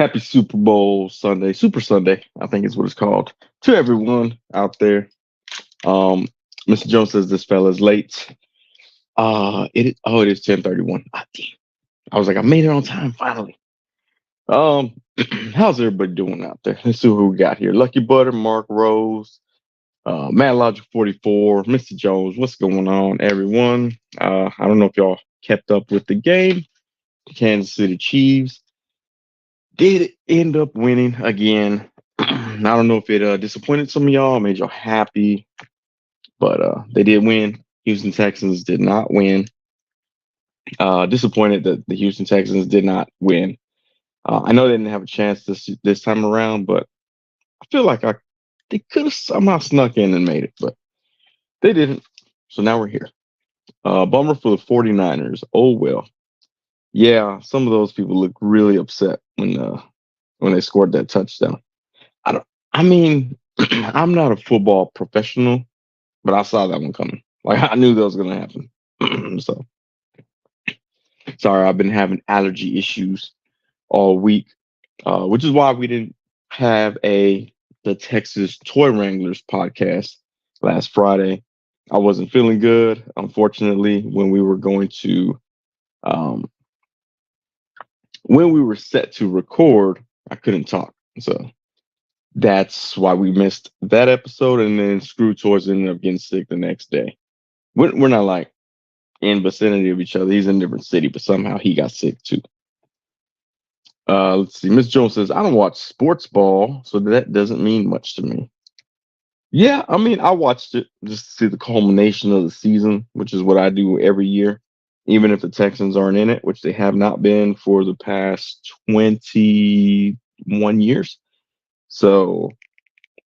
Happy Super Bowl Sunday, Super Sunday, I think is what it's called. To everyone out there. Um, Mr. Jones says this fella's late. It is 10:31. Ah, damn. I was like, I made it on time finally. Um, how's everybody doing out there? Let's see who we got here. Lucky Butter, Mark Rose, Mad Logic 44, Mr. Jones. What's going on, everyone? I don't know if y'all kept up with the game. Kansas City Chiefs did end up winning again. I don't know if it disappointed some of y'all, made y'all happy, but they did win. Houston Texans did not win. Disappointed that the Houston Texans did not win. I know they didn't have a chance this time around, but I feel like they could have somehow snuck in and made it, but they didn't. So now we're here. Bummer for the 49ers. Oh well. Yeah, some of those people look really upset when they scored that touchdown. I don't. I mean, I'm not a football professional, but I saw that one coming. Like I knew that was gonna happen. So sorry, I've been having allergy issues all week, which is why we didn't have the Texas Toy Wranglers podcast last Friday. I wasn't feeling good, unfortunately, um, when we were set to record. I couldn't talk, so that's why we missed that episode. And then Screw Toys ended up getting sick the next day. We're not like in vicinity of each other. He's in a different city, but somehow he got sick too. Let's see. Miss Jones says, I don't watch sports ball, so that doesn't mean much to me. Yeah, I mean, I watched it just to see the culmination of the season, which is what I do every year, even if the Texans aren't in it, which they have not been for the past 21 years. So,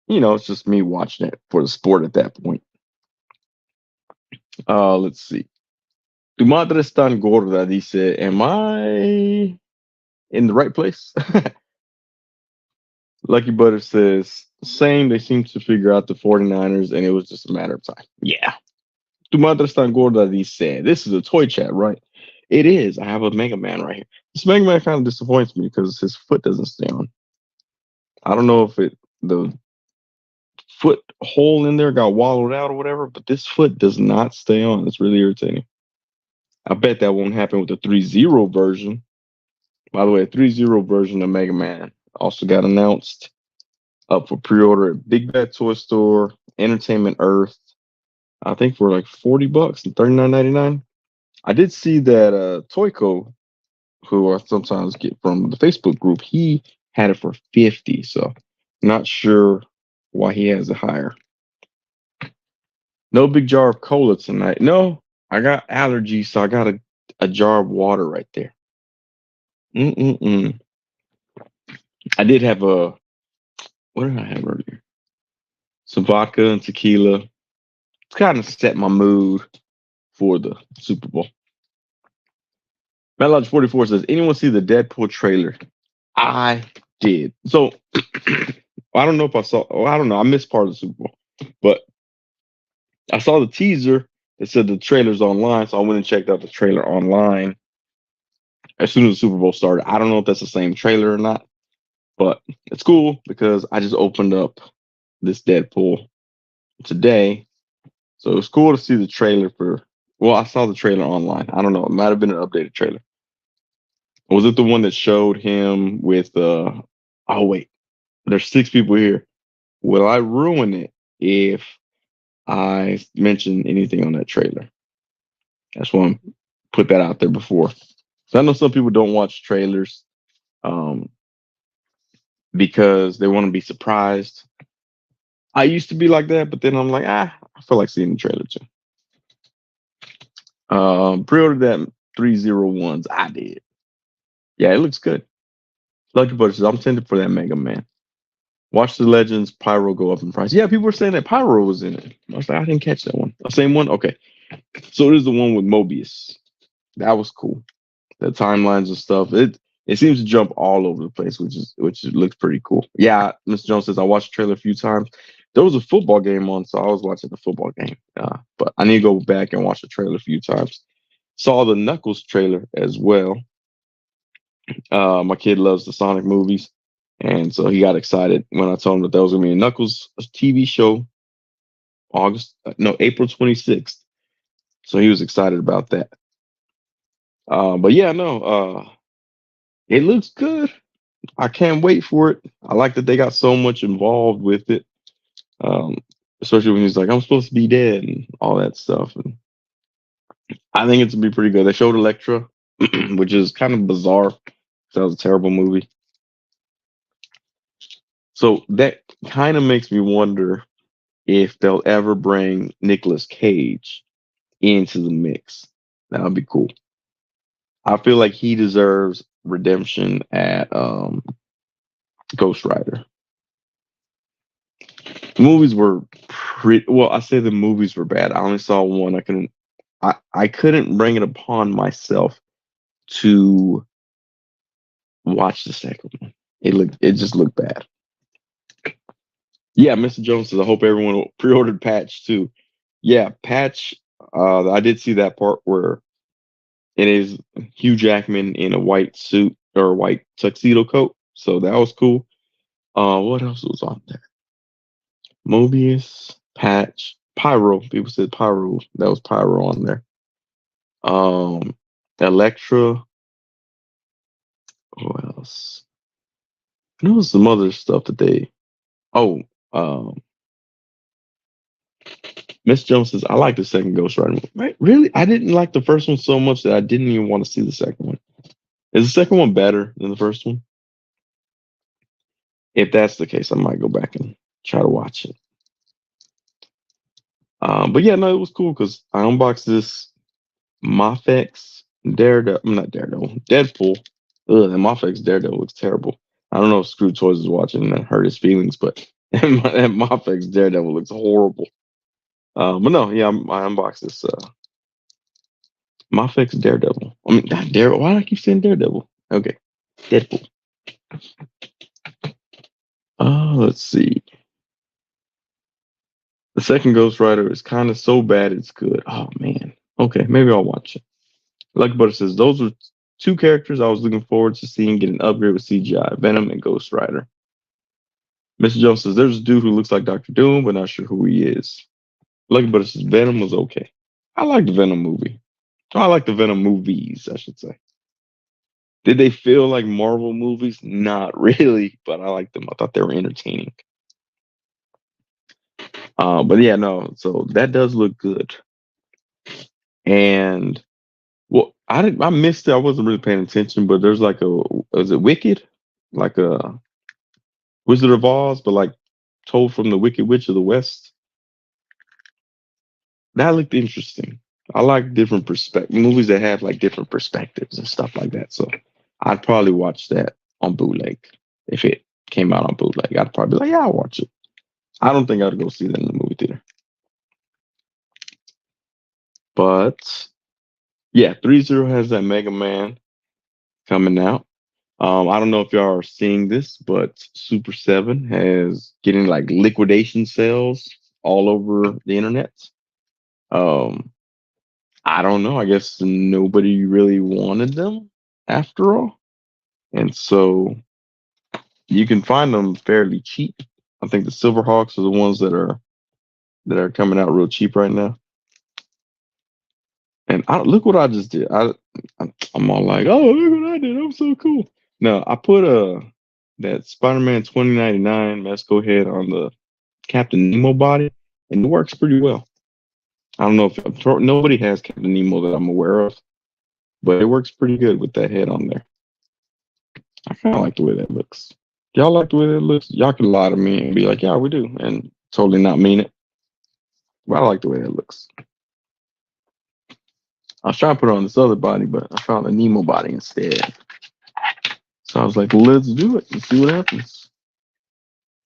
it's just me watching it for the sport at that point. Let's see. Tu madre es tan gorda, dice, am I in the right place? Lucky Butter says, same. They seem to figure out the 49ers, and it was just a matter of time. Yeah. Tu madre es tan gorda, dice. This is a toy chat, right? It is. I have a Mega Man right here. This Mega Man kind of disappoints me because his foot doesn't stay on. I don't know if the foot hole in there got wallowed out or whatever, but this foot does not stay on. It's really irritating. I bet that won't happen with the 3.0 version. By the way, 3.0 version of Mega Man also got announced up for pre-order at Big Bad Toy Store, Entertainment Earth. I think for like $40 and $39.99. I did see that Toyco, who I sometimes get from the Facebook group, he had it for 50. So not sure why he has it higher. No big jar of cola tonight. No, I got allergies, so I got a jar of water right there. Mm-mm-mm. I did have what did I have earlier? Some vodka and tequila to kind of set my mood for the Super Bowl. Metalodge 44 says, anyone see the Deadpool trailer? I did. So I don't know if I saw, oh, I don't know. I missed part of the Super Bowl, but I saw the teaser that said the trailer's online. So I went and checked out the trailer online as soon as the Super Bowl started. I don't know if that's the same trailer or not, but it's cool because I just opened up this Deadpool today. So it's cool to see the trailer well, I saw the trailer online. I don't know. It might have been an updated trailer. Was it the one that showed him with oh wait, there's 6 people here. Will I ruin it if I mention anything on that trailer? I just want to put that out there before. So I know some people don't watch trailers um, because they want to be surprised. I used to be like that, but then I'm like, I feel like seeing the trailer too. Pre-ordered that 301s. I did. Yeah, it looks good. Lucky Butter says, I'm tempted for that Mega Man. Watch the Legends Pyro go up in price. Yeah, people were saying that Pyro was in it. I was like, I didn't catch that one. The same one? Okay. So it is the one with Mobius. That was cool. The timelines and stuff. It seems to jump all over the place, which looks pretty cool. Yeah, Mr. Jones says I watched the trailer a few times. There was a football game on, so I was watching the football game. But I need to go back and watch the trailer a few times. Saw the Knuckles trailer as well. My kid loves the Sonic movies, and so he got excited when I told him that there was gonna be a Knuckles TV show no, April 26th. So he was excited about that. But yeah, no, it looks good. I can't wait for it. I like that they got so much involved with it. Um, Especially when he's like, I'm supposed to be dead and all that stuff. And I think it's gonna be pretty good. They showed Electra, which is kind of bizarre. That was a terrible movie. So that kind of makes me wonder if they'll ever bring Nicolas Cage into the mix. That would be cool. I feel like he deserves redemption at Ghost Rider. The movies were pretty well. I say the movies were bad. I only saw one. I couldn't bring it upon myself to watch the second one. It just looked bad. Yeah, Mr. Jones says I hope everyone pre-ordered Patch too. Yeah, Patch. I did see that part where it is Hugh Jackman in a white suit or a white tuxedo coat. So that was cool. What else was on there? Mobius, Patch, Pyro. People said Pyro. That was Pyro on there. Um, Electra. What else? There was some other stuff that they. Oh, um, Miss Jones says I like the second Ghost Rider movie. Right? Really? I didn't like the first one so much that I didn't even want to see the second one. Is the second one better than the first one? If that's the case, I might go back and try to watch it. But yeah, no, it was cool because I unboxed this Mafex Daredevil. I'm not Daredevil. Deadpool. Ugh, the Mafex Daredevil looks terrible. I don't know if Screw Toys is watching and that hurt his feelings, but that Mafex Daredevil looks horrible. But no, yeah, I unboxed this Mafex Daredevil. I mean, not Daredevil. Why do I keep saying Daredevil? Okay, Deadpool. Let's see. The second Ghost Rider is kind of so bad it's good. Oh man. Okay, maybe I'll watch it. Lucky Butter says those were two characters I was looking forward to seeing get an upgrade with CGI: Venom and Ghost Rider. Mr. Jones says there's a dude who looks like Doctor Doom, but not sure who he is. Lucky Butter says Venom was okay. I like the Venom movie. I like the Venom movies, I should say. Did they feel like Marvel movies? Not really, but I liked them. I thought they were entertaining. But yeah, no. So that does look good. And well, I missed it. I wasn't really paying attention, but there's like a was it Wicked, like a Wizard of Oz, but like told from the Wicked Witch of the West. That looked interesting. I like different perspective movies that have like different perspectives and stuff like that. So I'd probably watch that on bootleg if it came out on bootleg. I'd probably be like, yeah, I'll watch it. I don't think I'd go see that in the movie theater. But yeah, 3-0 has that Mega Man coming out. I don't know if y'all are seeing this, but Super 7 has getting like liquidation sales all over the internet. Um, I don't know. I guess nobody really wanted them after all. And so you can find them fairly cheap. I think the Silverhawks are the ones that are coming out real cheap right now. And look what I just did. I'm all like, oh, look what I did. I'm so cool. No, I put that Spider-Man 2099 Mesco head on the Captain Nemo body, and it works pretty well. I don't know if nobody has Captain Nemo that I'm aware of, but it works pretty good with that head on there. I kind of like the way that looks. Y'all like the way that looks? Y'all can lie to me and be like, yeah, we do, and totally not mean it. But I like the way that looks. I was trying to put it on this other body, but I found a Nemo body instead. So I was like, let's do it and see what happens.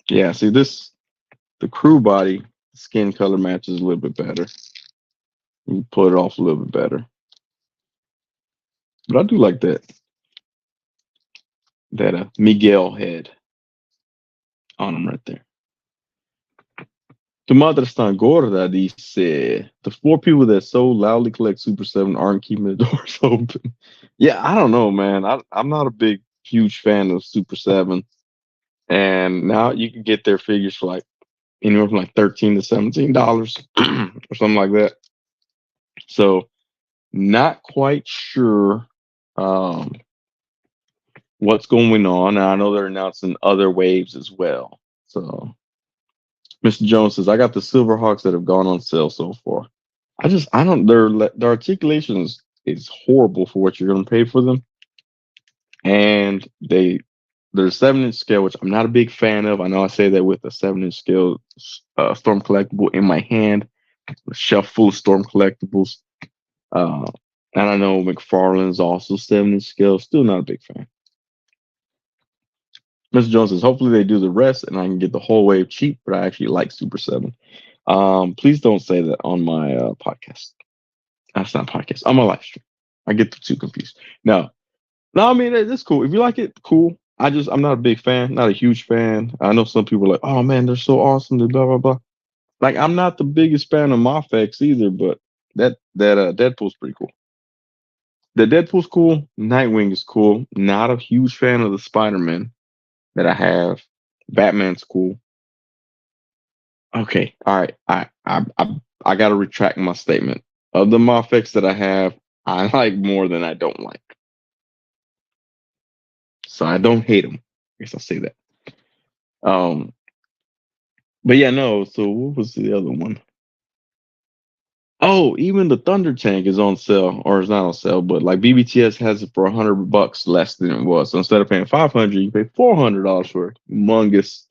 Yeah, see the crew body skin color matches a little bit better. You pull it off a little bit better. But I do like that Miguel head on him right there. Tu madre está gorda, dice. The four people that so loudly collect Super 7 aren't keeping the doors open. Yeah, I don't know, man. I'm not a big, huge fan of Super 7. And now you can get their figures for like anywhere from like $13 to $17 or something like that. So, not quite sure um, what's going on. I know they're announcing other waves as well. So, Mr. Jones says, I got the Silverhawks that have gone on sale so far. I don't, their articulation is horrible for what you're going to pay for them. And they're 7-inch scale, which I'm not a big fan of. I know I say that with a 7-inch scale Storm collectible in my hand, a shelf full of Storm collectibles. Uh, and I know McFarlane's also 7-inch scale. Still not a big fan. Mr. Jones says, hopefully they do the rest and I can get the whole wave cheap, but I actually like Super 7. Please don't say that on my podcast. That's not podcast. On my live stream. I get the two confused. No, no, I mean it's cool. If you like it, cool. I'm not a big fan, not a huge fan. I know some people are like, oh man, they're so awesome. They blah blah blah. Like I'm not the biggest fan of Mafex either, but that Deadpool's pretty cool. The Deadpool's cool. Nightwing is cool. Not a huge fan of the Spider Man that I have. Batman's cool. Okay, all right. I got to retract my statement. Of the Mafex that I have, I like more than I don't like. So I don't hate them. I guess I'll say that. Um, but yeah, no. So what was the other one? Oh, even the Thunder Tank is on sale, or it's not on sale, but like BBTS has it for $100 less than it was. So instead of paying 500, you pay $400 for a humongous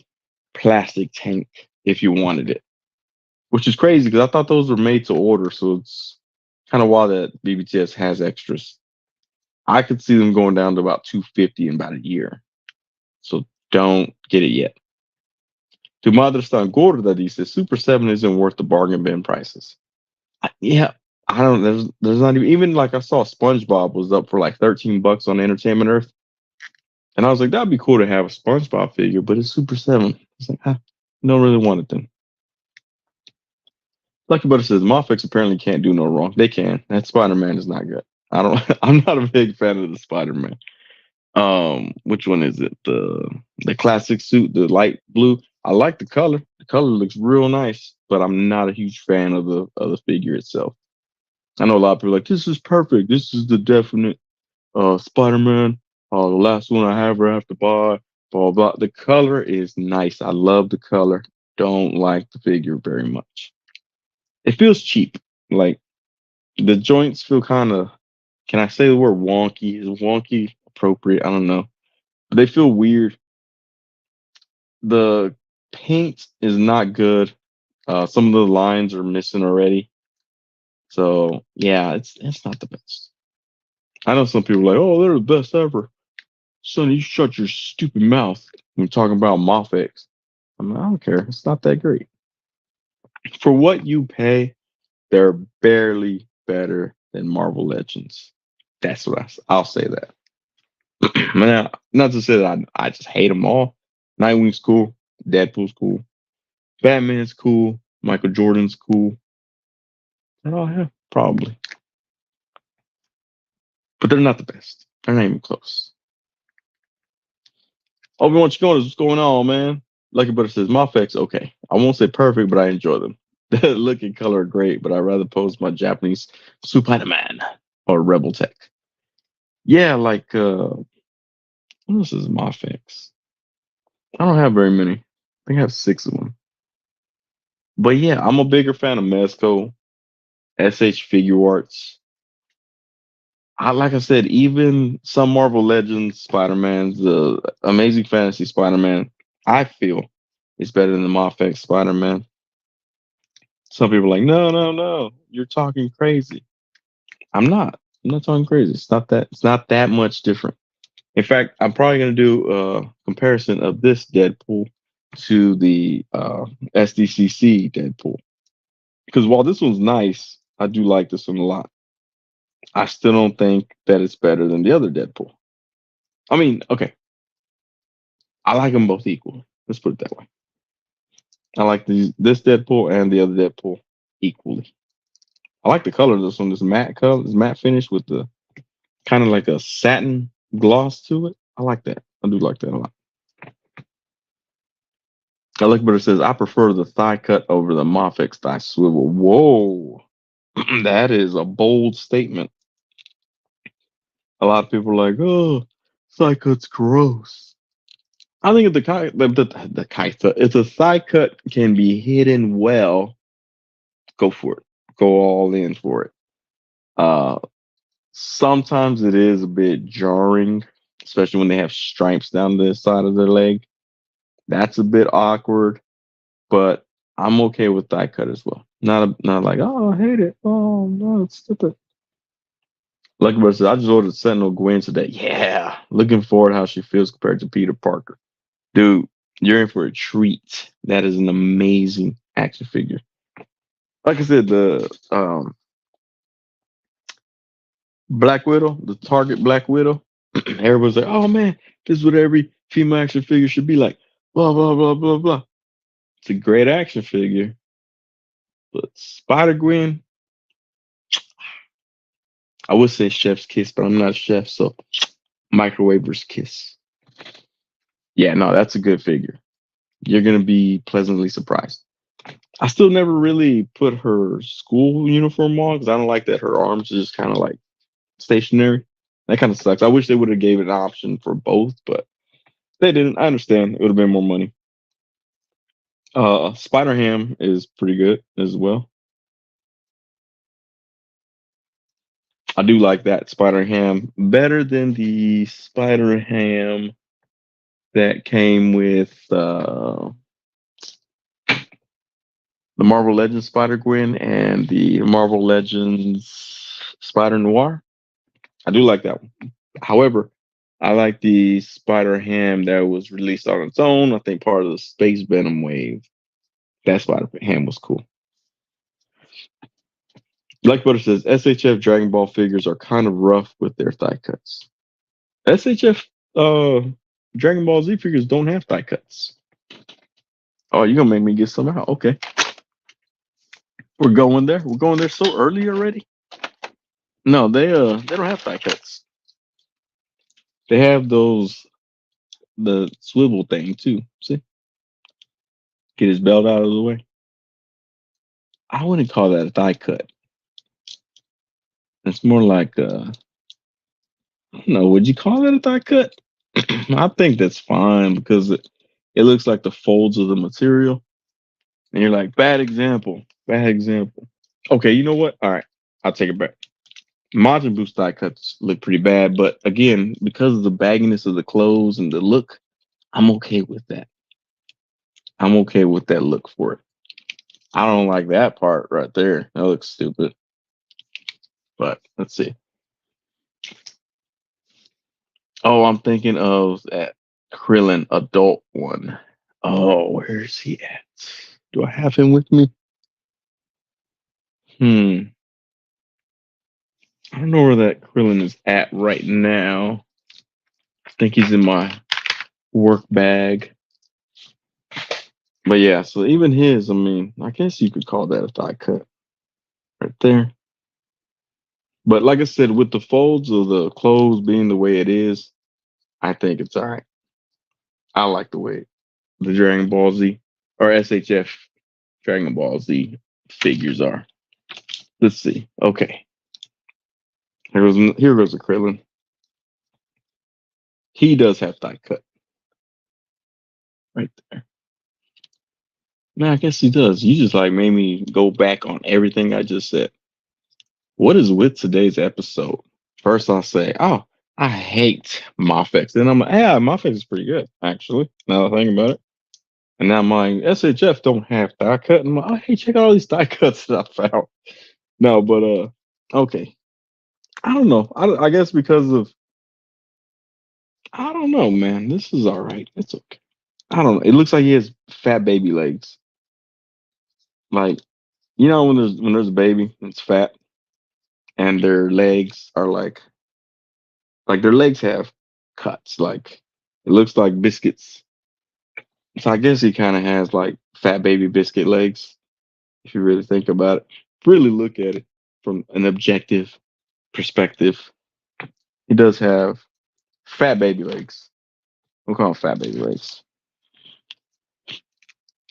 plastic tank if you wanted it, which is crazy because I thought those were made to order. So it's kind of wild that BBTS has extras. I could see them going down to about 250 in about a year. So don't get it yet. Tu madre está gorda, dice Super 7 isn't worth the bargain bin prices. Yeah, I don't. There's not even like I saw SpongeBob was up for like $13 on Entertainment Earth, and I was like, that'd be cool to have a SpongeBob figure, but it's Super 7. It's like, don't really want it then. Lucky Butter says Moffix apparently can't do no wrong. They can. That Spider Man is not good. I don't. I'm not a big fan of the Spider Man. Which one is it? The classic suit, the light blue. I like the color. The color looks real nice, but I'm not a huge fan of the figure itself. I know a lot of people are like, this is perfect. This is the definite Spider-Man. The last one I have to buy. Blah blah. The color is nice. I love the color. Don't like the figure very much. It feels cheap. Like the joints feel kind of. Can I say the word wonky? Is wonky appropriate? I don't know. But they feel weird. The paint is not good. Some of the lines are missing already. So yeah, it's not the best. I know some people are like, oh, they're the best ever. Sonny, you shut your stupid mouth when you're talking about Mofex. I mean, I don't care. It's not that great. For what you pay, they're barely better than Marvel Legends. That's what I'll say that. Now, not to say that I just hate them all. Nightwing's cool. Deadpool's cool. Batman's cool. Michael Jordan's cool. That all I have? Probably. But they're not the best. They're not even close. Obi-Wan Chikona, what's going on, man? Lucky Butter says, Mafex, okay. I won't say perfect, but I enjoy them. The look and color are great, but I'd rather pose my Japanese Spider-Man or Rebel Tech. Yeah, like, what else is Mafex? I don't have very many. I think I have 6 of them. But yeah, I'm a bigger fan of Mezco, SH Figure Arts. Like I said, even some Marvel Legends Spider-Man, the Amazing Fantasy Spider-Man, I feel is better than the Mafex Spider-Man. Some people are like, no, no, no, you're talking crazy. I'm not. I'm not talking crazy. It's not that much different. In fact, I'm probably gonna do a comparison of this Deadpool to the SDCC Deadpool. Because while this one's nice, I do like this one a lot. I still don't think that it's better than the other Deadpool. I mean, okay, I like them both equal. Let's put it that way. I like this Deadpool and the other Deadpool equally. I like the color of this one. This matte color, this matte finish with the kind of like a satin gloss to it. I like that. I do like that a lot. I like what it says. I prefer the thigh cut over the Mofex thigh swivel. Whoa, that is a bold statement. A lot of people are like, oh, thigh cut's gross. I think if if the thigh cut can be hidden well, go for it. Go all in for it. Uh, Sometimes it is a bit jarring, especially when they have stripes down the side of their leg. That's a bit awkward, but I'm okay with thigh cut as well. Not like, oh, I hate it. Oh no, it's stupid. Lucky Bird says, I just ordered Sentinel Gwen today. Yeah, looking forward to how she feels compared to Peter Parker. Dude, you're in for a treat. That is an amazing action figure. Like I said, the Black Widow, the Target Black Widow. Everybody's like, "Oh man, this is what every female action figure should be like." Blah blah blah blah blah. It's a great action figure, but Spider Gwen, I would say Chef's Kiss, but I'm not a chef, so Microwaver's Kiss. Yeah, no, that's a good figure. You're gonna be pleasantly surprised. I still never really put her school uniform on because I don't like that her arms are just kind of like stationary. That kind of sucks. I wish they would have gave an option for both, but they didn't. I understand. It would have been more money. Spider Ham is pretty good as well. I do like that Spider Ham better than the Spider Ham that came with the Marvel Legends Spider Gwen and the Marvel Legends Spider Noir. I do like that one. However, I like the Spider Ham that was released on its own. I think part of the Space Venom wave. That Spider Ham was cool. Like Butter says, SHF Dragon Ball figures are kind of rough with their thigh cuts. SHF Dragon Ball Z figures don't have thigh cuts. Oh, you're gonna make me get some out. Okay. We're going there. We're going there so early already. No, they don't have thigh cuts. They have the swivel thing too. See? Get his belt out of the way. I wouldn't call that a thigh cut. It's more like I don't know, would you call that a thigh cut? I think that's fine because it looks like the folds of the material. And you're like, bad example. Bad example. Okay, you know what? All right. I'll take it back. Majin Buu thigh cuts look pretty bad, but again, because of the bagginess of the clothes and the look, I'm okay with that. I'm okay with that look for it. I don't like that part right there. That looks stupid. But let's see. Oh, I'm thinking of that Krillin adult one. Oh, where's he at? Do I have him with me? Hmm. I don't know where that Krillin is at right now. I think he's in my work bag. But yeah, so even his, I mean, I guess you could call that a thigh cut right there. But like I said, with the folds of the clothes being the way it is, I think it's all right. I like the way the Dragon Ball Z or SHF Dragon Ball Z figures are. Let's see. Okay. Here goes a Krillin. He does have thigh cut right there. Man, I guess he does. You just like made me go back on everything I just said. What is with today's episode? First, I'll say, oh, I hate Mofex. Then I'm like, yeah, Mofex is pretty good, actually. Now that I think about it. And now I'm like, SHF don't have thigh cut. And I'm like, oh, hey, check out all these thigh cuts that I found. No, but okay. I don't know. I guess because of I don't know, man. This is all right. It's okay. I don't know. It looks like he has fat baby legs. Like, you know, when there's a baby, it's fat, and their legs are like their legs have cuts. Like it looks like biscuits. So I guess he kind of has like fat baby biscuit legs. If you really think about it, really look at it from an objective perspective, he does have fat baby legs. We'll call them fat baby legs.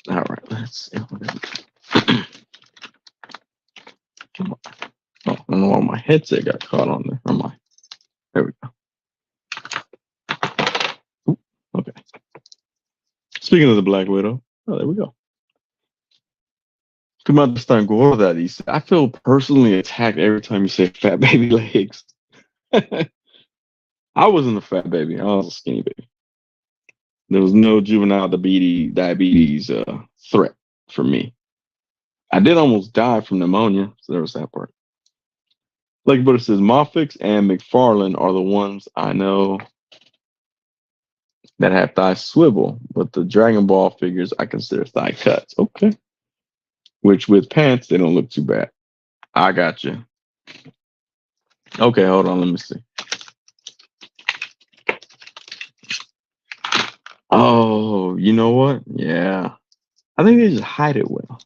All right, let's see. Come on. Oh, I don't know why my headset got caught on there. There we go. Ooh, okay. Speaking of the Black Widow, oh, there we go. Tu me están gorda, dice. I feel personally attacked every time you say fat baby legs. I wasn't a fat baby. I was a skinny baby. There was no juvenile diabetes threat for me. I did almost die from pneumonia, so there was that part. Like, but it says Moffix and McFarlane are the ones I know that have thigh swivel, but the Dragon Ball figures I consider thigh cuts. Okay. Which with pants, they don't look too bad. I got you. Okay, hold on. Let me see. Oh, you know what? Yeah. I think they just hide it well.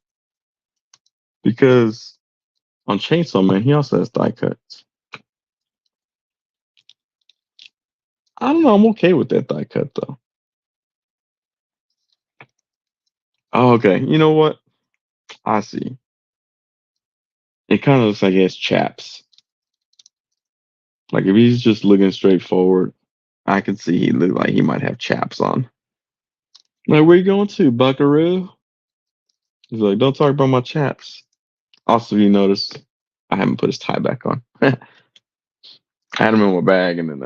Because on Chainsaw Man, he also has thigh cuts. I don't know. I'm okay with that thigh cut, though. Oh, okay. You know what? I see. It kind of looks like he has chaps. Like if he's just looking straight forward, I can see he look like he might have chaps on. Like, where you going to, Buckaroo? He's like, don't talk about my chaps. Also, you notice I haven't put his tie back on. I had him in my bag and then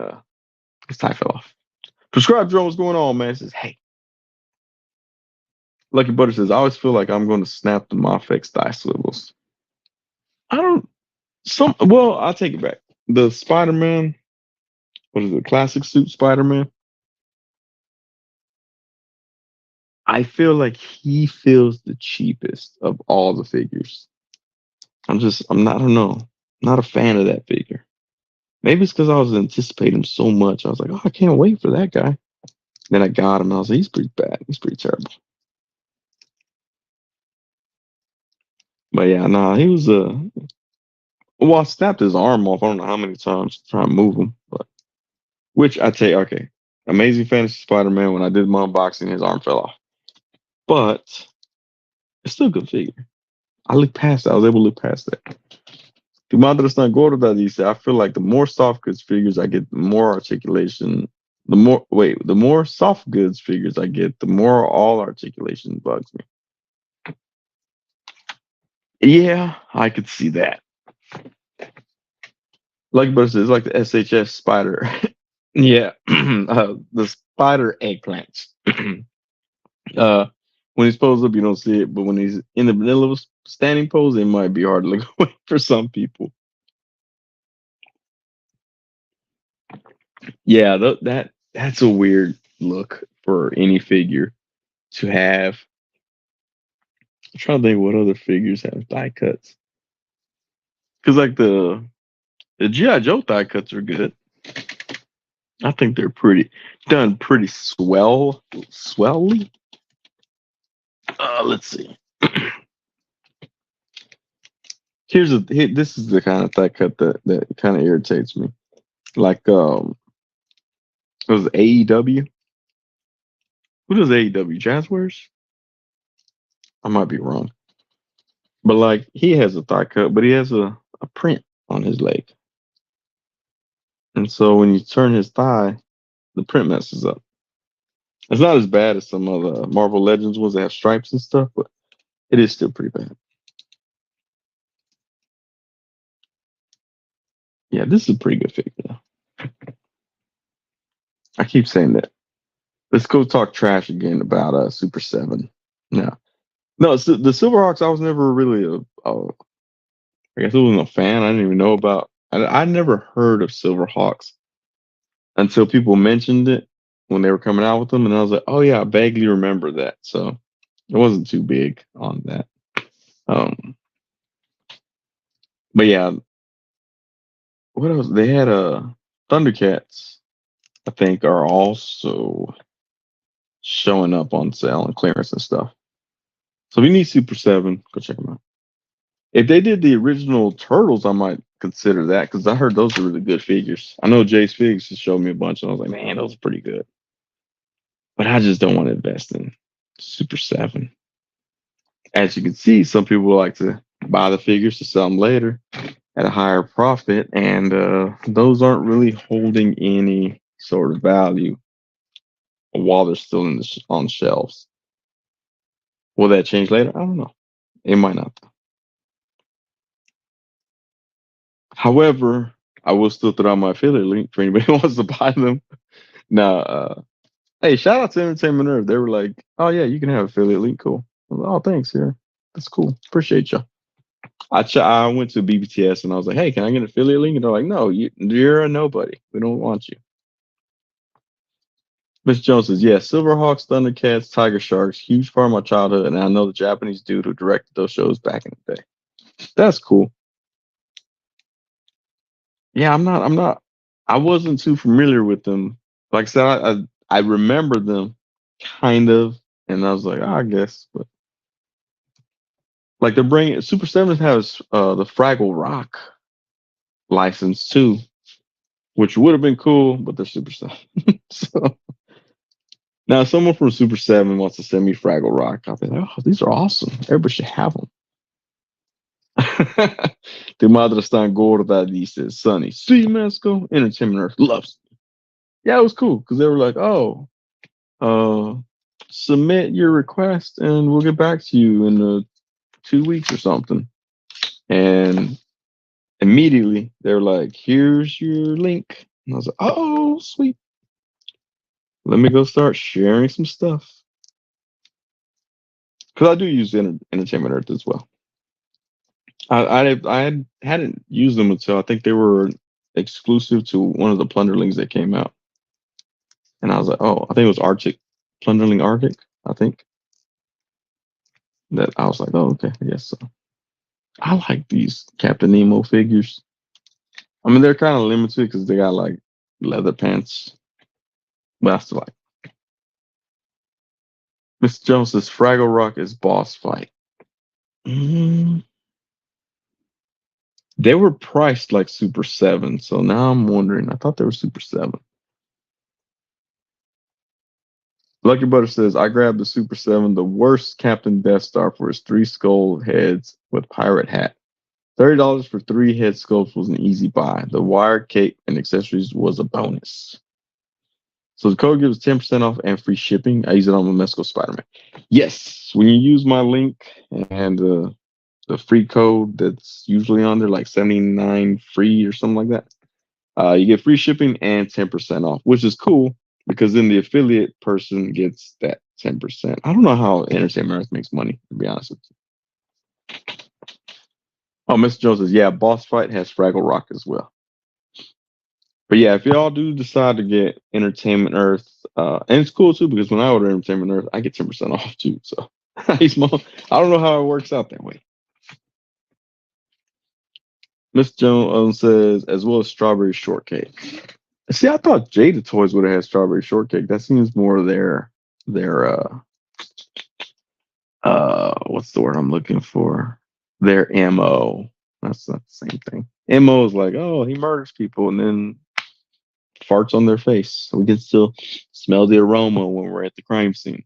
his tie fell off. Prescribed drone, what's going on, man? He says, hey. Lucky Butter says, I always feel like I'm going to snap the Mofex thigh swivels. I don't, well, I'll take it back. The Spider-Man, what is it, classic suit Spider-Man? I feel like he feels the cheapest of all the figures. I don't know, not a fan of that figure. Maybe it's because I was anticipating him so much. I was like, oh, I can't wait for that guy. Then I got him and I was like, he's pretty bad. He's pretty terrible. But yeah, nah, he was well, I snapped his arm off. I don't know how many times to try and move him, but which I tell you, okay. Amazing Fantasy Spider-Man, when I did my unboxing, his arm fell off. But it's still a good figure. I looked past that. I was able to look past that. Tu madre está gorda, dice. I feel like the more soft goods figures I get, the more articulation. The more soft goods figures I get, the more all articulation bugs me. Yeah, I could see that. Like but it's like the SHS spider. Yeah, the spider eggplants. When he's posed up, you don't see it, but when he's in the middle of a standing pose, it might be hard to look away for some people. Yeah, that's a weird look for any figure to have. I'm trying to think what other figures have thigh cuts. Because like the G.I. Joe thigh cuts are good. I think they're pretty swelly. Let's see. This is the kind of thigh cut that kind of irritates me. Like it was AEW. Who does AEW? Jazzwares? I might be wrong. But like he has a thigh cut, but he has a print on his leg. And so when you turn his thigh, the print messes up. It's not as bad as some of the Marvel Legends ones that have stripes and stuff, but it is still pretty bad. Yeah, this is a pretty good figure though. I keep saying that. Let's go talk trash again about Super 7. No, the Silverhawks, I was never really I guess I wasn't a fan. I didn't even know about. I never heard of Silverhawks until people mentioned it when they were coming out with them, and I was like, oh yeah, I vaguely remember that. So it wasn't too big on that. But yeah, what else? They had Thundercats, I think, are also showing up on sale and clearance and stuff. So if you need Super 7, go check them out. If they did the original Turtles, I might consider that because I heard those are really good figures. I know Jay's Figs just showed me a bunch, and I was like, man, those are pretty good. But I just don't want to invest in Super 7. As you can see, some people like to buy the figures to sell them later at a higher profit, and those aren't really holding any sort of value while they're still in on shelves. Will that change later? I don't know. It might not. However, I will still throw out my affiliate link for anybody who wants to buy them. Now, hey, shout out to Entertainment Earth. They were like, "Oh yeah, you can have affiliate link. Cool." I was like, "Oh, thanks. Yeah, that's cool. Appreciate you." I went to BBTS and I was like, "Hey, can I get an affiliate link?" And they're like, "No, you're a nobody. We don't want you." Miss Jones says, "Yeah, Silverhawks, Thundercats, Tiger Sharks, huge part of my childhood, and I know the Japanese dude who directed those shows back in the day." That's cool. Yeah, I'm not. I wasn't too familiar with them. Like I said, I remember them kind of, and I was like, oh, I guess, but like they're bringing Super Seven has the Fraggle Rock license too, which would have been cool, but they're Super Seven. So now, if someone from Super Seven wants to send me Fraggle Rock, I'll be like, oh, these are awesome. Everybody should have them. Tu madre está gorda, dice Sonny. Sí, Mesco. Entertainment Earth loves. Yeah, it was cool because they were like, oh, uh, submit your request and we'll get back to you in 2 weeks or something. And immediately they're like, here's your link. And I was like, oh, sweet. Let me go start sharing some stuff. Because I do use Entertainment Earth as well. I hadn't used them until I think they were exclusive to one of the Plunderlings that came out. And I was like, oh, I think it was Arctic, Plunderling Arctic, I think. That I was like, oh, okay, I guess so. I like these Captain Nemo figures. I mean, they're kind of limited because they got like leather pants, but I still like. Mr. Jones says Fraggle Rock is boss fight. Mm, they were priced like Super 7, so now I'm wondering. I thought they were Super 7. Lucky Butter says, I grabbed the Super 7, the worst Captain Death Star for his 3 skull heads with pirate hat. $30 for 3 head sculpts was an easy buy. The wire, cape, and accessories was a bonus. So the code gives 10% off and free shipping. I use it on my Mesco Spider-Man. Yes, when you use my link and the free code that's usually on there, like 79 free or something like that, you get free shipping and 10% off, which is cool because then the affiliate person gets that 10%. I don't know how Entertainment Earth makes money, to be honest with you. Oh, Mr. Jones says, yeah, Boss Fight has Fraggle Rock as well. But yeah, if y'all do decide to get Entertainment Earth, and it's cool too because when I order Entertainment Earth, I get 10% off too. So I don't know how it works out that way. Miss Jones says, as well as strawberry shortcake. See, I thought Jada Toys would have had strawberry shortcake. That seems more their what's the word I'm looking for? Their MO. That's not the same thing. MO is like, oh, he murders people and then farts on their face. So we can still smell the aroma when we're at the crime scene.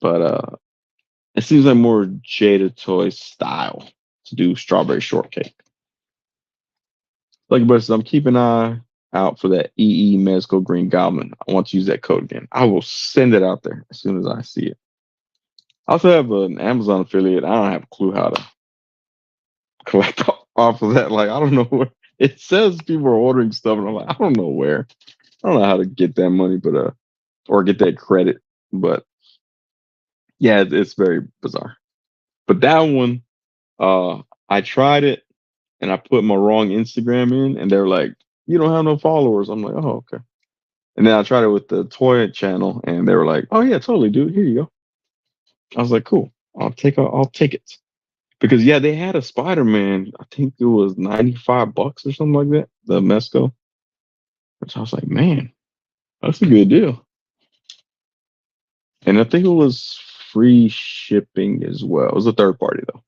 But it seems like more Jada Toys style to do strawberry shortcake. Like, but I'm keeping an eye out for that EE Mezco Green Goblin. I want to use that code again. I will send it out there as soon as I see it. I also have an Amazon affiliate. I don't have a clue how to collect off of that. Like, I don't know where it says people are ordering stuff, and I'm like, I don't know where. I don't know how to get that money, but or get that credit. But yeah, it's very bizarre. But that one, I tried it and I put my wrong Instagram in, and they're like, "You don't have no followers." I'm like, "Oh, okay." And then I tried it with the toy channel, and they were like, "Oh yeah, totally, dude. Here you go." I was like, "Cool. I'll take it." Because yeah, they had a Spider-Man. I think it was $95 or something like that. The Mesco, which I was like, "Man, that's a good deal." And I think it was free shipping as well. It was a third party though.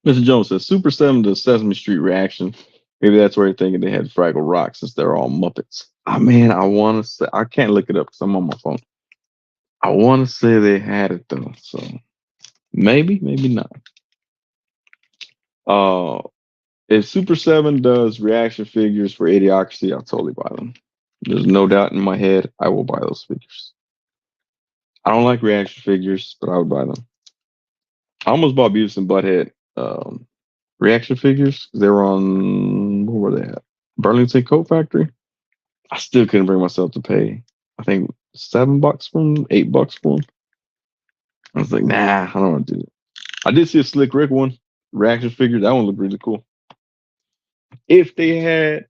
Mr. Jones says Super 7 to Sesame Street reaction. Maybe that's where they're thinking they had Fraggle Rock since they're all Muppets. Oh man, I want to say I can't look it up because I'm on my phone. I want to say they had it though, so maybe, maybe not. If Super 7 does reaction figures for Idiocracy, I'll totally buy them. There's no doubt in my head I will buy those figures. I don't like reaction figures, but I would buy them. I almost bought Beavis and Butthead reaction figures. They were on, where were they at? Burlington Coat Factory. I still couldn't bring myself to pay, I think, $7 for them, $8 for them. I was like, nah, I don't want to do it. I did see a Slick Rick one, reaction figure. That one looked really cool. If they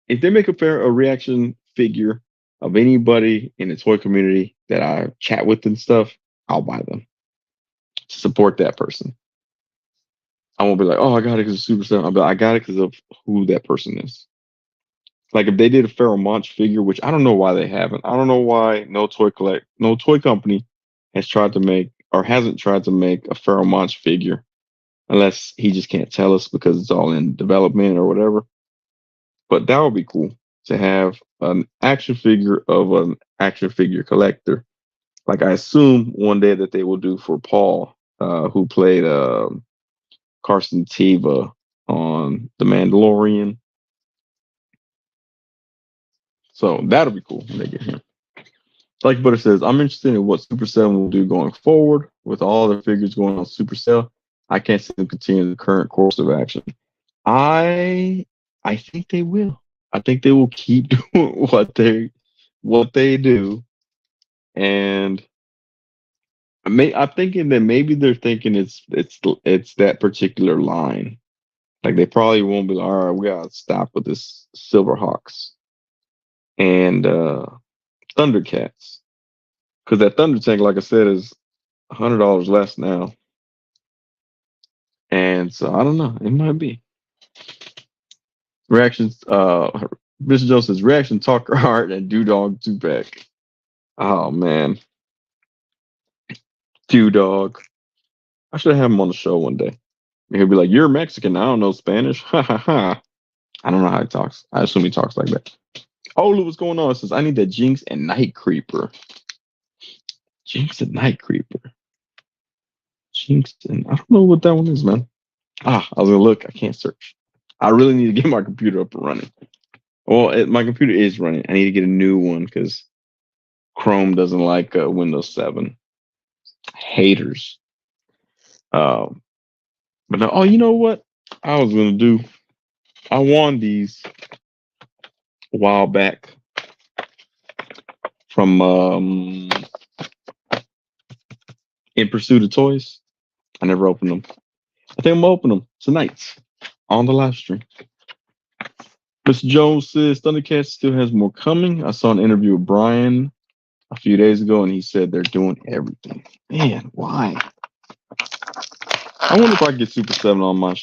make a reaction figure of anybody in the toy community that I chat with and stuff, I'll buy them to support that person. I won't be like, oh, I got it because it's Super 7. I'll be like, I got it because of who that person is. Like if they did a Pharaoh Monch figure, which I don't know why they haven't. I don't know why no toy company has tried to make or hasn't tried to make a Pharaoh Monch figure, unless he just can't tell us because it's all in development or whatever. But that would be cool to have an action figure of an action figure collector. Like I assume one day that they will do for Paul, who played Carson Teva on The Mandalorian. So that'll be cool when they get him. Like Butter says, I'm interested in what Super 7 will do going forward with all the figures going on Supercell. I can't see them continue the current course of action. I think they will. I think they will keep doing what they do, and I'm thinking that maybe they're thinking it's that particular line. Like they probably won't be like, all right, we gotta stop with this Silverhawks and Thundercats, because that Thunder Tank, like I said, is $100 less now, and so I don't know. It might be reactions. Mr. Jones says reaction Talker Art and Dog 2-pack. Oh man, Dog. I should have him on the show one day. He'll be like, "You're Mexican. I don't know Spanish." Ha ha ha. I don't know how he talks. I assume he talks like that. Oh, look what's going on. It says I need that Jinx and Night Creeper. Jinx and Night Creeper. Jinx and I don't know what that one is, man. I was gonna look. I can't search. I really need to get my computer up and running. Well, my computer is running. I need to get a new one because Chrome doesn't like Windows 7. Haters. But no, you know what I was gonna do? I won these a while back from In Pursuit of Toys. I never opened them. I think I'm gonna open them tonight on the live stream. Mr. Jones says Thundercats still has more coming. I saw an interview with Brian a few days ago, and he said they're doing everything. Man, why? I wonder if I can get Super 7 on my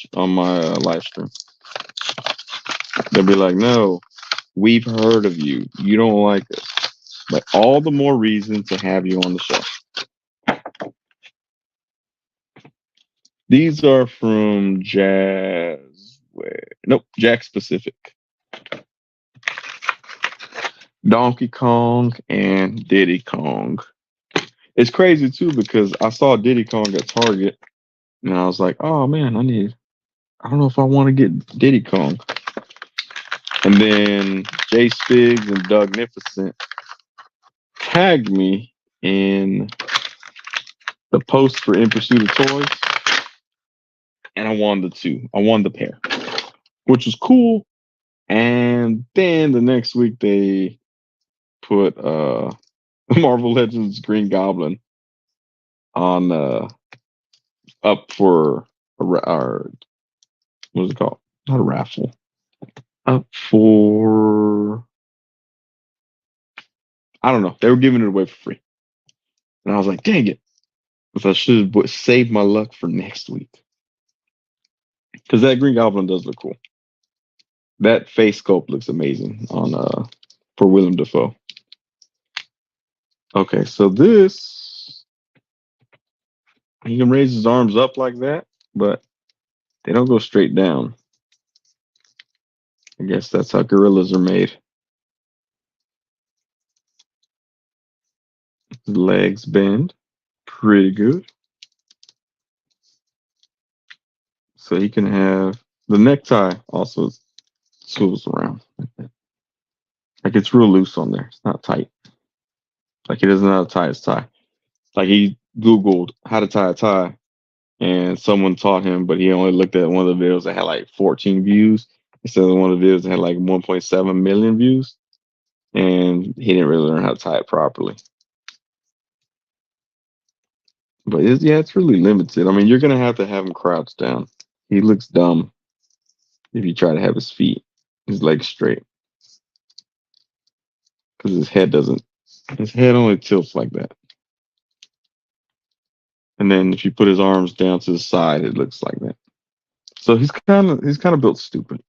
live stream. They'll be like, no, we've heard of you. You don't like us. But all the more reason to have you on the show. These are from Jack Specific. Donkey Kong and Diddy Kong. It's crazy too because I saw Diddy Kong at Target and I was like, oh man, I don't know if I want to get Diddy Kong. And then Jay Spiggs and Doug Nificent tagged me in the post for In Pursuit of Toys. And I won the two. I won the pair, which was cool. And then the next week they put Marvel Legends Green Goblin on up for our what is it called? Not a raffle. Up for I don't know. They were giving it away for free, and I was like, dang it! Because I should have saved my luck for next week. Because that Green Goblin does look cool. That face sculpt looks amazing on for Willem Dafoe. Okay, so this he can raise his arms up like that, but they don't go straight down. I guess that's how gorillas are made. His legs bend pretty good, so he can have the necktie also swivels around. Like it's real loose on there. It's not tight. Like he doesn't know how to tie his tie. Like he Googled how to tie a tie, and someone taught him, but he only looked at one of the videos that had like 14 views instead of one of the videos that had like 1.7 million views, and he didn't really learn how to tie it properly. But yeah, it's really limited. I mean, you're gonna have to have him crouched down. He looks dumb if you try to have his legs straight, because his head doesn't. His head only tilts like that. And then if you put his arms down to the side, it looks like that. So he's kind of built stupid,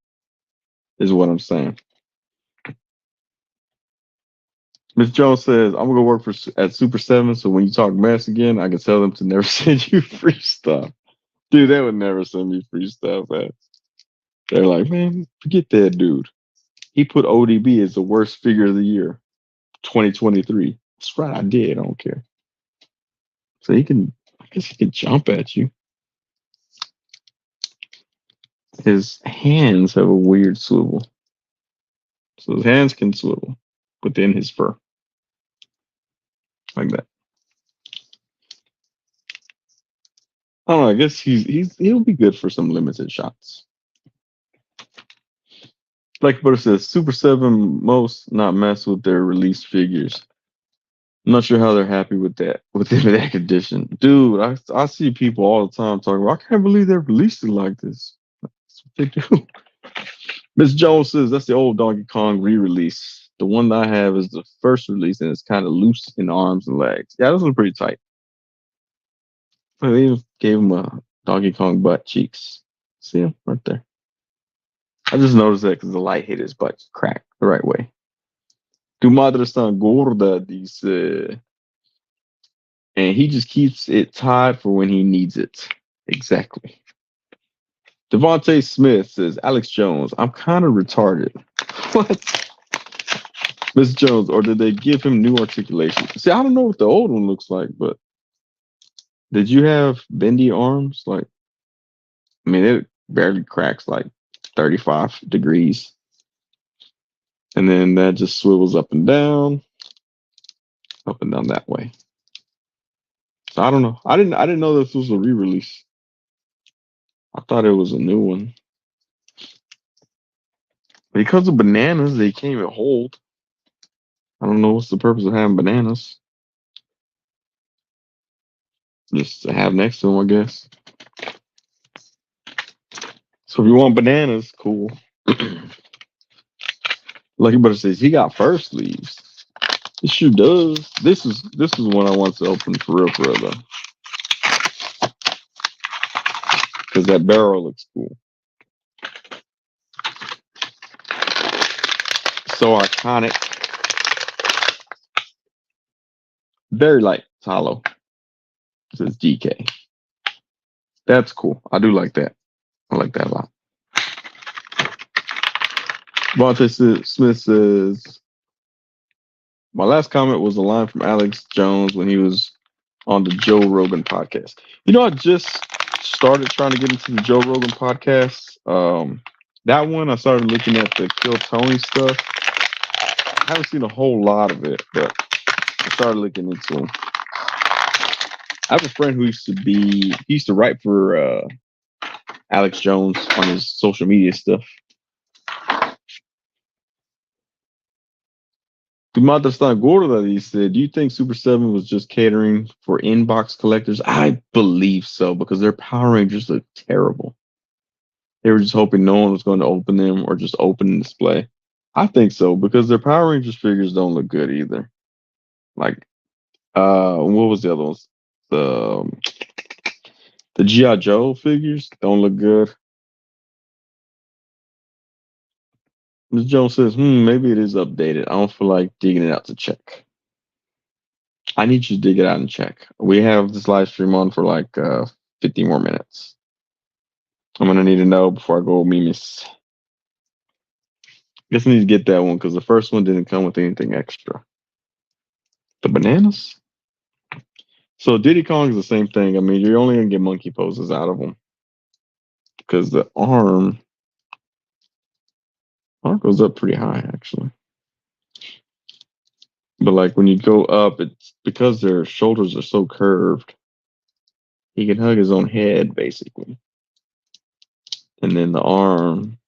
is what I'm saying. Miss Jones says, "I'm gonna go work at Super Seven, so when you talk mess again, I can tell them to never send you free stuff." Dude, they would never send me free stuff. Man. They're like, man, forget that dude. He put ODB as the worst figure of the year, 2023. That's right, I did. I don't care. So I guess he can jump at you. His hands have a weird swivel. So his hands can swivel within his fur, like that. I don't know. I guess he'll be good for some limited shots. Like what it says, Super 7 most not mess with their released figures. I'm not sure how they're happy with that, with them in that condition. Dude, I see people all the time talking about, I can't believe they released it like this. That's what they do. Miss Jones says that's the old Donkey Kong re-release. The one that I have is the first release and it's kind of loose in arms and legs. Yeah, those are pretty tight. But they even gave him a Donkey Kong butt cheeks. See him right there. I just noticed that because the light hit his butt crack the right way. Tu madre está gorda, dice. And he just keeps it tied for when he needs it. Exactly. Devontae Smith says, Alex Jones, I'm kind of retarded. What? Miss Jones, or did they give him new articulation? See, I don't know what the old one looks like, but did you have bendy arms? Like, I mean, it barely cracks like 35 degrees. And then that just swivels up and down that way. So I don't know. I didn't know this was a re-release. I thought it was a new one. Because of bananas, they can't even hold. I don't know what's the purpose of having bananas. Just to have next to them, I guess. So if you want bananas, cool. Lucky Butter says he got fur sleeves. It sure does. This is one I want to open for real though. Because that barrel looks cool. So iconic. Very light. It's hollow. It says DK. That's cool. I do like that. I like that a lot. Vontae Smith says, my last comment was a line from Alex Jones when he was on the Joe Rogan podcast. You know, I just started trying to get into the Joe Rogan podcast. That one, I started looking at the Kill Tony stuff. I haven't seen a whole lot of it, but I started looking into them. I have a friend who he used to write for Alex Jones on his social media stuff. Dumatastan Gorda, he said, do you think Super 7 was just catering for inbox collectors? I believe so, because their Power Rangers look terrible. They were just hoping no one was going to open them or just open and display. I think so, because their Power Rangers figures don't look good either. Like, what was the other ones? The G.I. Joe figures don't look good. Ms. Jones says, maybe it is updated. I don't feel like digging it out to check. I need you to dig it out and check. We have this live stream on for like 50 more minutes. I'm gonna need to know before I go Mimis. Guess I need to get that one because the first one didn't come with anything extra. The bananas. So Diddy Kong is the same thing. I mean, you're only gonna get monkey poses out of them because the arm goes up pretty high actually. But like when you go up, it's because their shoulders are so curved. He can hug his own head basically, and then the arm,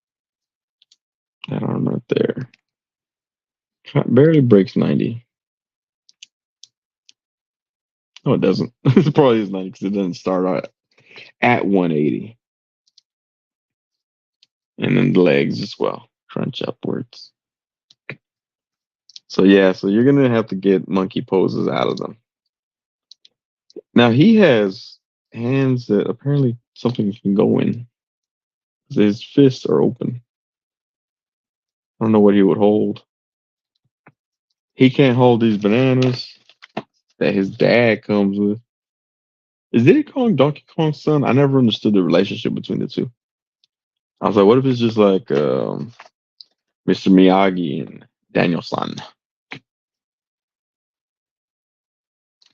that arm right there, barely breaks 90. Oh, it doesn't. It probably is 90 because it doesn't start out at 180. And then the legs as well, crunch upwards. So yeah, so you're gonna have to get monkey poses out of them. Now he has hands that apparently something can go in. His fists are open. I don't know what he would hold. He can't hold these bananas that his dad comes with. Is Diddy Kong Donkey Kong's son? I never understood the relationship between the two. I was like, what if it's just like Mr. Miyagi and Daniel San?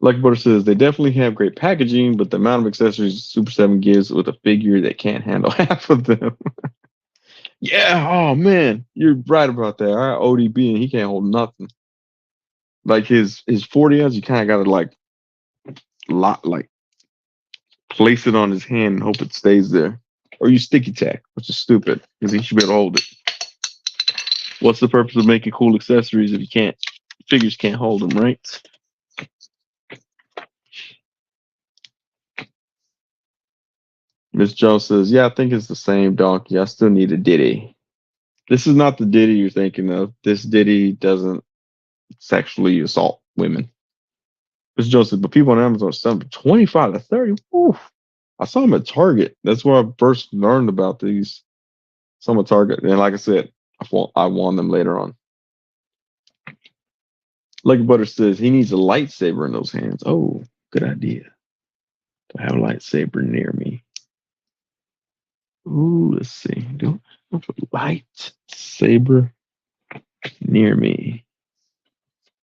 Lucky Butter says they definitely have great packaging, but the amount of accessories Super 7 gives with a figure that can't handle half of them. Yeah, oh man, you're right about that. Our ODB and he can't hold nothing. Like his 40 ounce, you kind of gotta like place it on his hand and hope it stays there. Or you sticky tack, which is stupid because he should be able to hold it. What's the purpose of making cool accessories if you can't figures can't hold them, right? Miss Jones says, "Yeah, I think it's the same donkey. I still need a Diddy. This is not the Diddy you're thinking of. This Diddy doesn't sexually assault women." Miss Jones says, "But people on Amazon are selling for 25 to 30. Oof. I saw them at Target. That's where I first learned about these. Some at Target, and like I said, I won them later on." Lucky Butter says he needs a lightsaber in those hands. Oh, good idea. To have a lightsaber near me. Ooh, let's see. Do I have a lightsaber near me?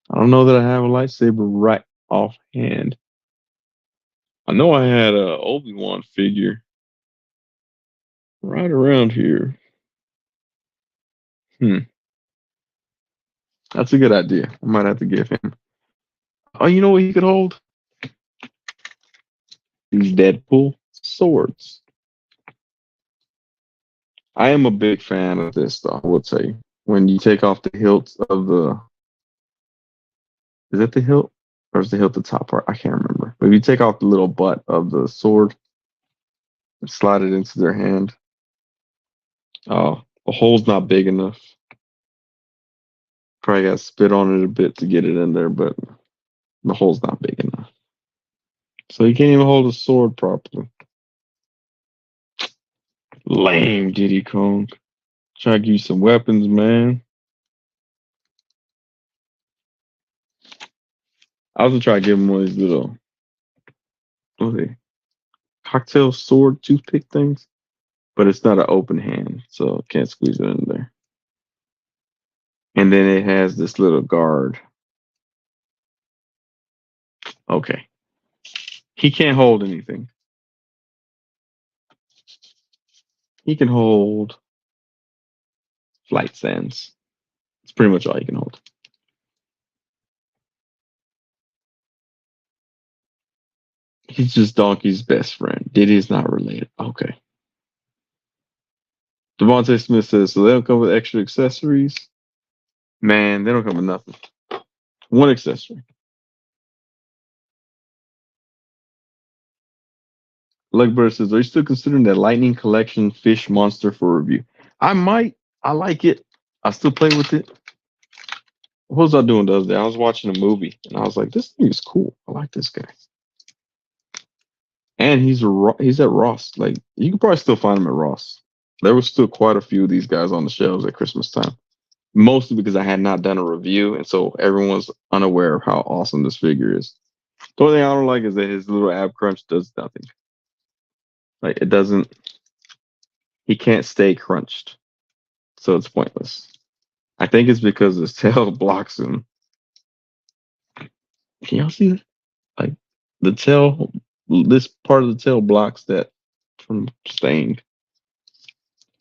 I don't know that I have a lightsaber right offhand. I know I had a Obi-Wan figure right around here. That's a good idea. I might have to give him. Oh, you know what he could hold? These Deadpool swords. I am a big fan of this, though. I will tell you. When you take off the hilt of the, is that the hilt or is the hilt the top part? I can't remember. But if you take off the little butt of the sword and slide it into their hand, oh, the hole's not big enough. Probably got to spit on it a bit to get it in there, but the hole's not big enough. So you can't even hold a sword properly. Lame, Diddy Kong. Try to give you some weapons, man. I was gonna try to give him one of these little, what are they? Cocktail sword toothpick things, but it's not an open hand, so can't squeeze it in there. And then it has this little guard. Okay. He can't hold anything. He can hold flight sands. It's pretty much all he can hold. He's just Donkey's best friend. Diddy's not related. Okay. Devontae Smith says, so they don't come with extra accessories? Man, they don't come with nothing. One accessory. Lugbird says, are you still considering that Lightning Collection fish monster for review? I might. I like it. I still play with it. What was I doing the other day? I was watching a movie and I was like, this thing is cool. I like this guy. And he's at Ross. Like you can probably still find him at Ross. There was still quite a few of these guys on the shelves at Christmas time. Mostly because I had not done a review, and so everyone's unaware of how awesome this figure is. The only thing I don't like is that his little ab crunch does nothing. Like it doesn't. He can't stay crunched, so it's pointless. I think it's because his tail blocks him. Can y'all see that? Like the tail, this part of the tail blocks that from staying.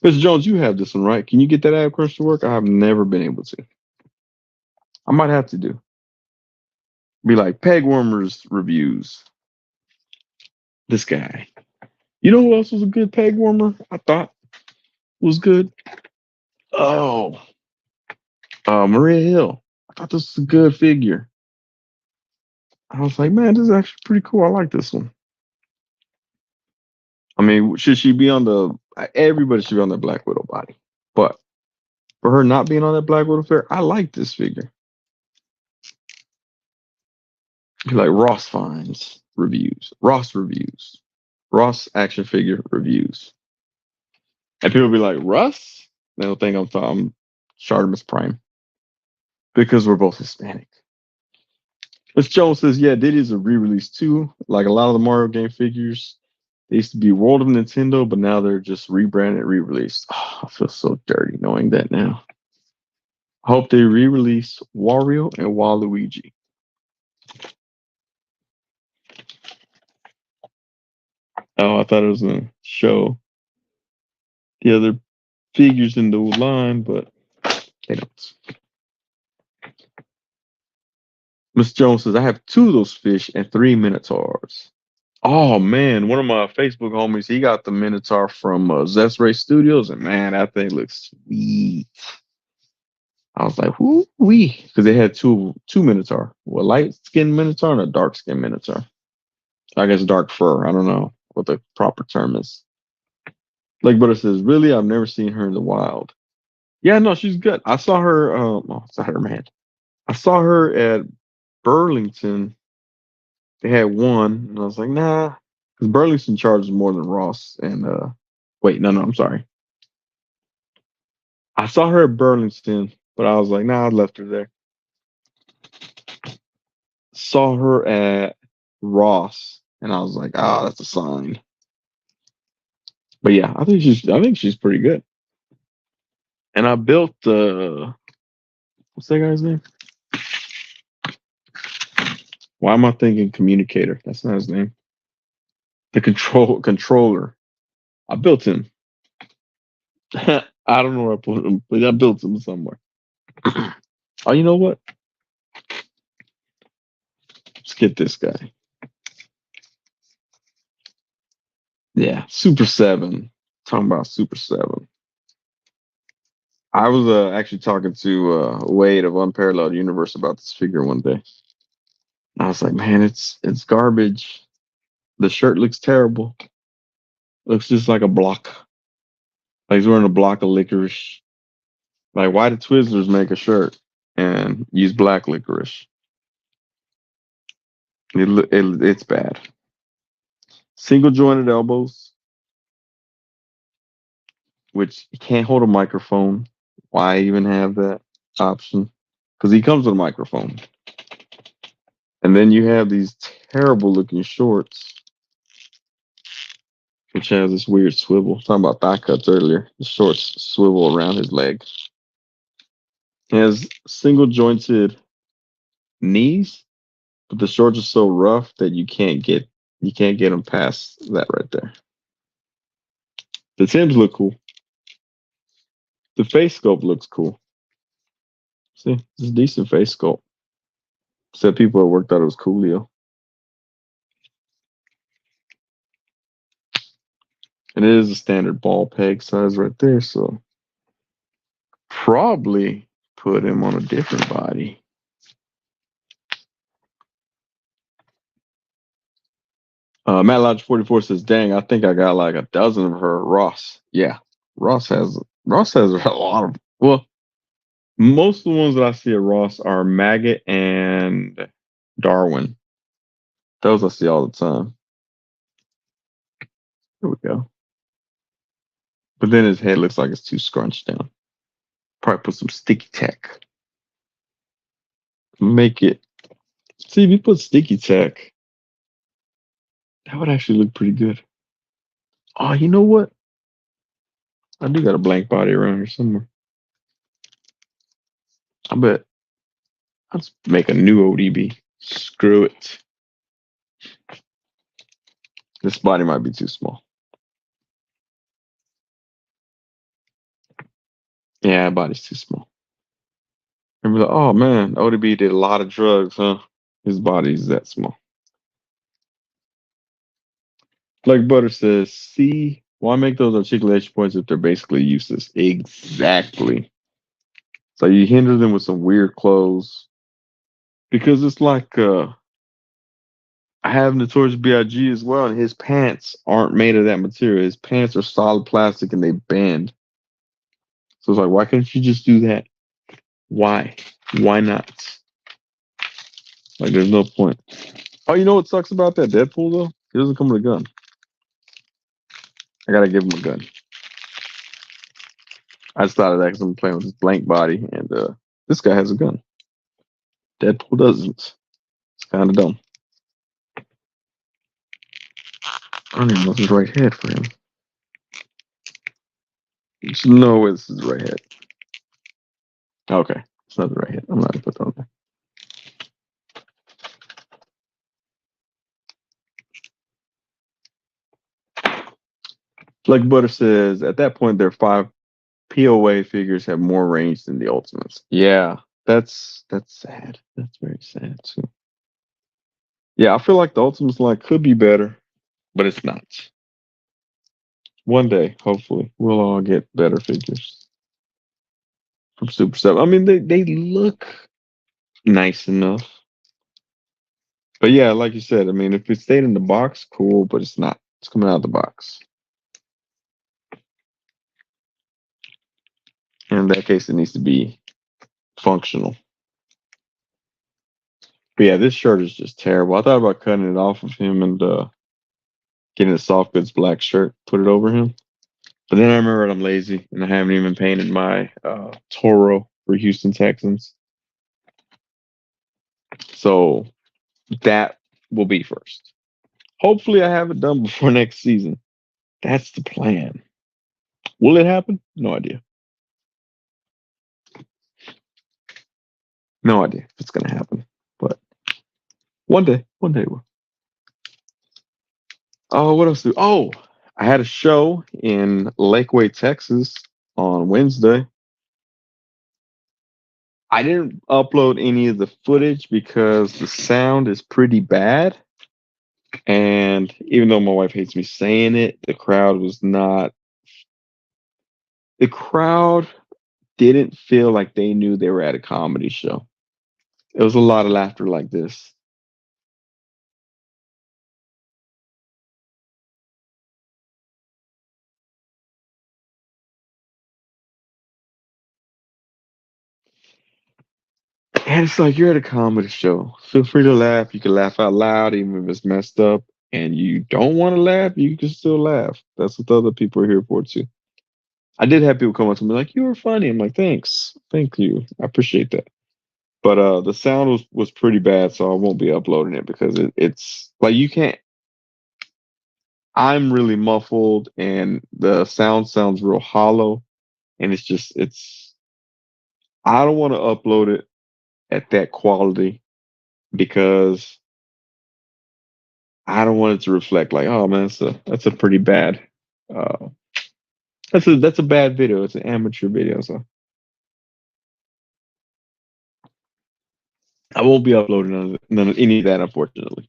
Mr. Jones, you have this one, right? Can you get that ab crunch to work? I have never been able to. I might have to do. Be like peg warmers reviews. This guy. You know who else was a good peg warmer? I thought was good. Oh, Maria Hill. I thought this was a good figure. I was like, man, this is actually pretty cool. I like this one. I mean, should she be on the? Everybody should be on the Black Widow body, but for her not being on that Black Widow fair, I like this figure. Like Ross finds reviews, Ross reviews, Ross action figure reviews, and people be like, Russ. They'll think I'm Chartimus Prime because we're both Hispanic. Miss Jones says, yeah, Diddy's a re-release too. Like a lot of the Mario game figures, they used to be World of Nintendo, but now they're just rebranded, re-released. Oh, I feel so dirty knowing that now. I hope they re-release Wario and Waluigi. Oh, I thought it was gonna show the other figures in the line, but they don't. Miss Jones says, I have 2 of those fish and 3 Minotaurs. Oh man, one of my Facebook homies, he got the Minotaur from Zest Ray Studios, and man, that thing looks sweet. I was like, whoo wee, because they had two Minotaur, a light skinned Minotaur and a dark skinned Minotaur. I guess dark fur. I don't know what the proper term is. Like Butter says, really, I've never seen her in the wild. Yeah, no, she's good. I saw her. Oh, I saw her, man. I saw her at Burlington. They had one, and I was like, nah, because Burlington charges more than Ross. And wait, no, I'm sorry. I saw her at Burlington, but I was like, nah, I left her there. Saw her at Ross, and I was like, oh, that's a sign. But yeah, I think she's pretty good. And I built what's that guy's name? Why am I thinking communicator? That's not his name. The controller. I built him. I don't know where I put him, but I built him somewhere. Oh, you know what? Let's get this guy. Yeah, Super 7. Talking about Super 7. I was actually talking to Wade of Unparalleled Universe about this figure one day. I was like, man, it's garbage. The shirt looks terrible. Looks just like a block. Like he's wearing a block of licorice. Like, why did Twizzlers make a shirt and use black licorice? It's bad. Single jointed elbows, which you can't hold a microphone. Why even have that option? Because he comes with a microphone. And then you have these terrible looking shorts, which has this weird swivel. Talking about thigh cuts earlier. The shorts swivel around his leg. He has single jointed knees, but the shorts are so rough that you can't get them past that right there. The Timbs look cool. The face sculpt looks cool. See, it's a decent face sculpt. Said people at work thought it was coolio. And it is a standard ball peg size right there, so probably put him on a different body. Matt Lodge 44 says, dang, I think I got like a dozen of her. Ross. Yeah. Ross has a lot of, well, most of the ones that I see at Ross are Maggot and Darwin. Those I see all the time. Here we go. But then his head looks like it's too scrunched down. Probably put some sticky tack. Make it. See, if you put sticky tack, That would actually look pretty good. Oh, you know what? I do got a blank body around here somewhere. I bet. Let's make a new ODB. Screw it. This body might be too small. Yeah, body's too small. And be like, oh man, ODB did a lot of drugs, huh? His body's that small. Like Butter says, see, why make those articulation points if they're basically useless? Exactly. So you hinder them with some weird clothes. Because it's like I have Notorious B.I.G. as well, and his pants aren't made of that material. His pants are solid plastic and they bend. So it's like, why can't you just do that? Why? Why not? Like, there's no point. Oh, you know what sucks about that Deadpool though? He doesn't come with a gun. I gotta give him a gun. I just thought of that because I'm playing with this blank body, and this guy has a gun. Deadpool doesn't. It's kind of dumb. I don't even know if it's the right head for him. There's no way this is the right head. Okay, it's not the right head. I'm not gonna put that on there. Like Butter says, at that point, their five POA figures have more range than the Ultimates. Yeah, that's sad. That's very sad too. Yeah, I feel like the Ultimates line could be better, but it's not. One day, hopefully, we'll all get better figures from Super 7. I mean, they look nice enough. But yeah, like you said, I mean, if it stayed in the box, cool, but it's not. It's coming out of the box. And in that case, it needs to be functional. But yeah, this shirt is just terrible. I thought about cutting it off of him and getting a soft goods black shirt, put it over him. But then I remembered I'm lazy and I haven't even painted my Toro for Houston Texans. So that will be first. Hopefully, I have it done before next season. That's the plan. Will it happen? No idea. No idea if it's gonna happen. But one day will. Oh, what else? Oh, I had a show in Lakeway, Texas on Wednesday. I didn't upload any of the footage because the sound is pretty bad. And even though my wife hates me saying it, the crowd didn't feel like they knew they were at a comedy show. It was a lot of laughter like this. And it's like you're at a comedy show. Feel free to laugh. You can laugh out loud, even if it's messed up. And you don't want to laugh, you can still laugh. That's what the other people are here for too. I did have people come up to me like, "You were funny." I'm like, "Thanks, thank you, I appreciate that." But the sound was pretty bad, so I won't be uploading it because it's like you can't. I'm really muffled, and the sound sounds real hollow, and it's. I don't want to upload it at that quality because I don't want it to reflect like, oh man, that's a pretty bad. Uh, that's a bad video. It's an amateur video, so I won't be uploading none of any of that, unfortunately.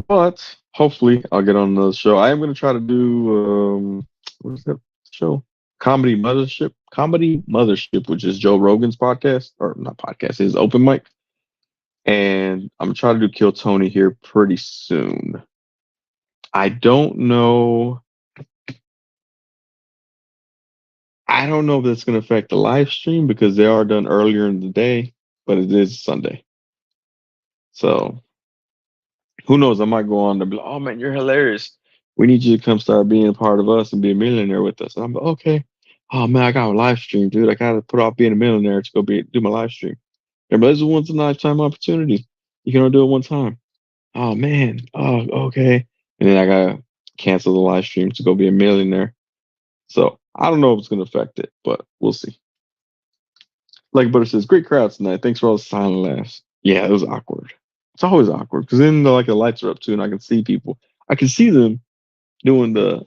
But hopefully, I'll get on the show. I am going to try to do what is that show? Comedy Mothership, which is Joe Rogan's podcast or not podcast, his open mic. And I'm trying to do Kill Tony here pretty soon. I don't know. I don't know if that's going to affect the live stream because they are done earlier in the day, but it is Sunday. So who knows? I might go on to be like, oh man, you're hilarious. We need you to come start being a part of us and be a millionaire with us. And I'm like, okay. Oh man, I got a live stream, dude. I gotta put off being a millionaire to go do my live stream. Remember, this is a once in a lifetime opportunity. You can only do it one time. Oh man, oh okay. And then I gotta cancel the live stream to go be a millionaire. So I don't know if it's gonna affect it, but we'll see. Like Butter says, great crowd tonight. Thanks for all the silent laughs. Yeah, it was awkward. It's always awkward because then like the lights are up too, and I can see people. I can see them doing the,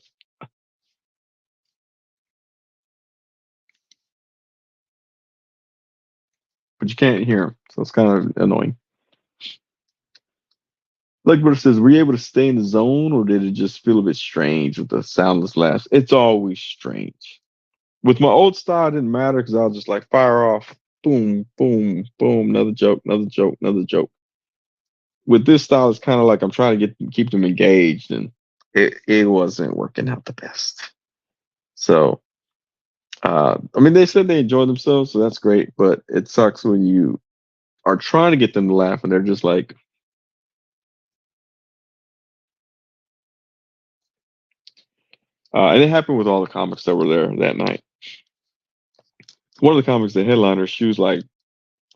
but you can't hear them, so it's kind of annoying. Like Butter says, were you able to stay in the zone, or did it just feel a bit strange with the soundless laughs? It's always strange. With my old style, it didn't matter because I was just like fire off, boom, boom, boom, another joke, another joke, another joke. With this style, it's kind of like I'm trying to keep them engaged, and it wasn't working out the best. So, I mean, they said they enjoyed themselves, so that's great. But it sucks when you are trying to get them to laugh, and they're just like, and it happened with all the comics that were there that night. One of the comics, the headliner, she was like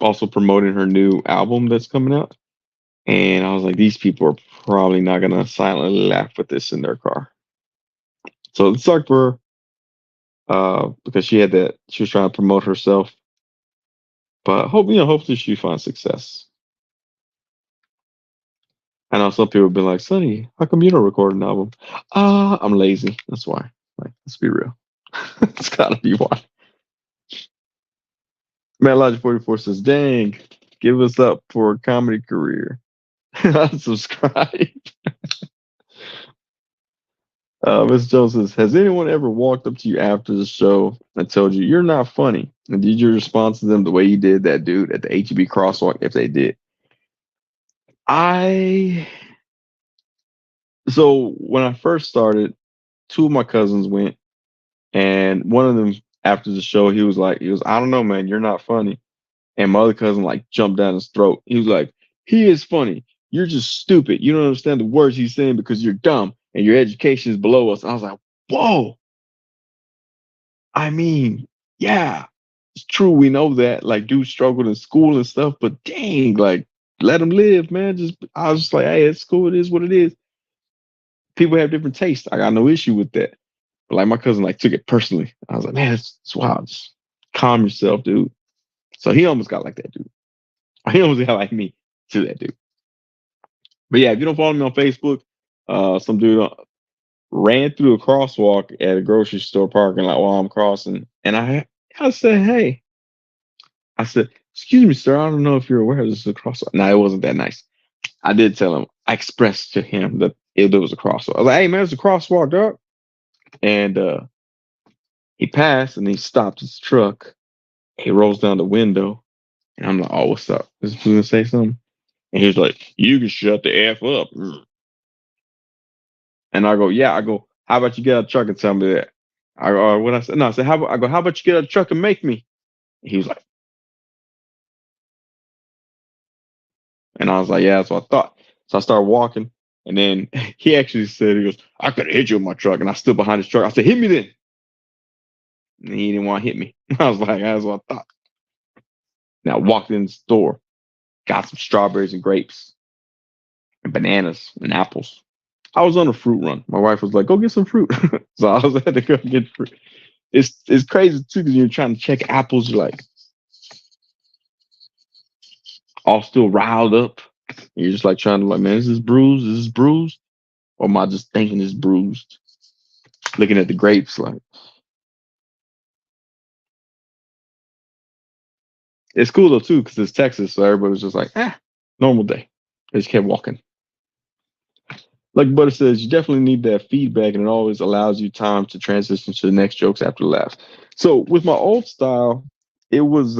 also promoting her new album that's coming out. And I was like, these people are probably not gonna silently laugh at this in their car. So it sucked for her because she was trying to promote herself. But hopefully she finds success. I know some people have been like, Sonny, how come you don't record an album? I'm lazy. That's why. Like, let's be real. It's gotta be why. Matt Logic 44 says, dang, give us up for a comedy career. Unsubscribe. Miss Jones says, has anyone ever walked up to you after the show and told you you're not funny? And did you respond to them the way you did that dude at the HEB crosswalk if they did? I so when I first started, two of my cousins went, and one of them after the show, I don't know, man, you're not funny. And my other cousin like jumped down his throat. He was like, he is funny. You're just stupid. You don't understand the words he's saying because you're dumb and your education is below us. And I was like, whoa. I mean, yeah, it's true. We know that like dudes struggled in school and stuff, but dang, like let them live, man. I was just like, hey, it's cool. It is what it is. People have different tastes. I got no issue with that. But like my cousin like took it personally. I was like, man, it's wild. Just calm yourself, dude. So he almost got like that dude. He almost got like me to that dude. But yeah, if you don't follow me on Facebook, some dude ran through a crosswalk at a grocery store parking lot while I'm crossing, and I said, hey, I said, excuse me, sir, I don't know if you're aware this is a crosswalk. No, it wasn't that nice. I did tell him, I expressed to him that there was a crosswalk. I was like, hey, man, it's a crosswalk, dog. And he passed and he stopped his truck. He rolls down the window. And I'm like, oh, what's up? Is he going to say something? And he's like, you can shut the F up. And I go, yeah. I go, how about you get out of the truck and tell me that? What I said? No, I said, how about you get out of the truck and make me? And he was like, and I was like, yeah, that's what I thought. So I started walking, and then he actually said, he goes, I could have hit you with my truck. And I stood behind his truck. I said, hit me then. And he didn't want to hit me. I was like, that's what I thought. Now I walked in the store, got some strawberries and grapes and bananas and apples. I was on a fruit run. My wife was like, go get some fruit. So I was had to go get fruit. It's crazy too because you're trying to check apples, you're like all still riled up. You're just like trying to like, man, is this bruised? Is this bruised? Or am I just thinking it's bruised? Looking at the grapes, like it's cool though too because it's Texas, so everybody was just like, normal day. They just kept walking. Like Butter says, you definitely need that feedback, and it always allows you time to transition to the next jokes after the laughs. So with my old style, it was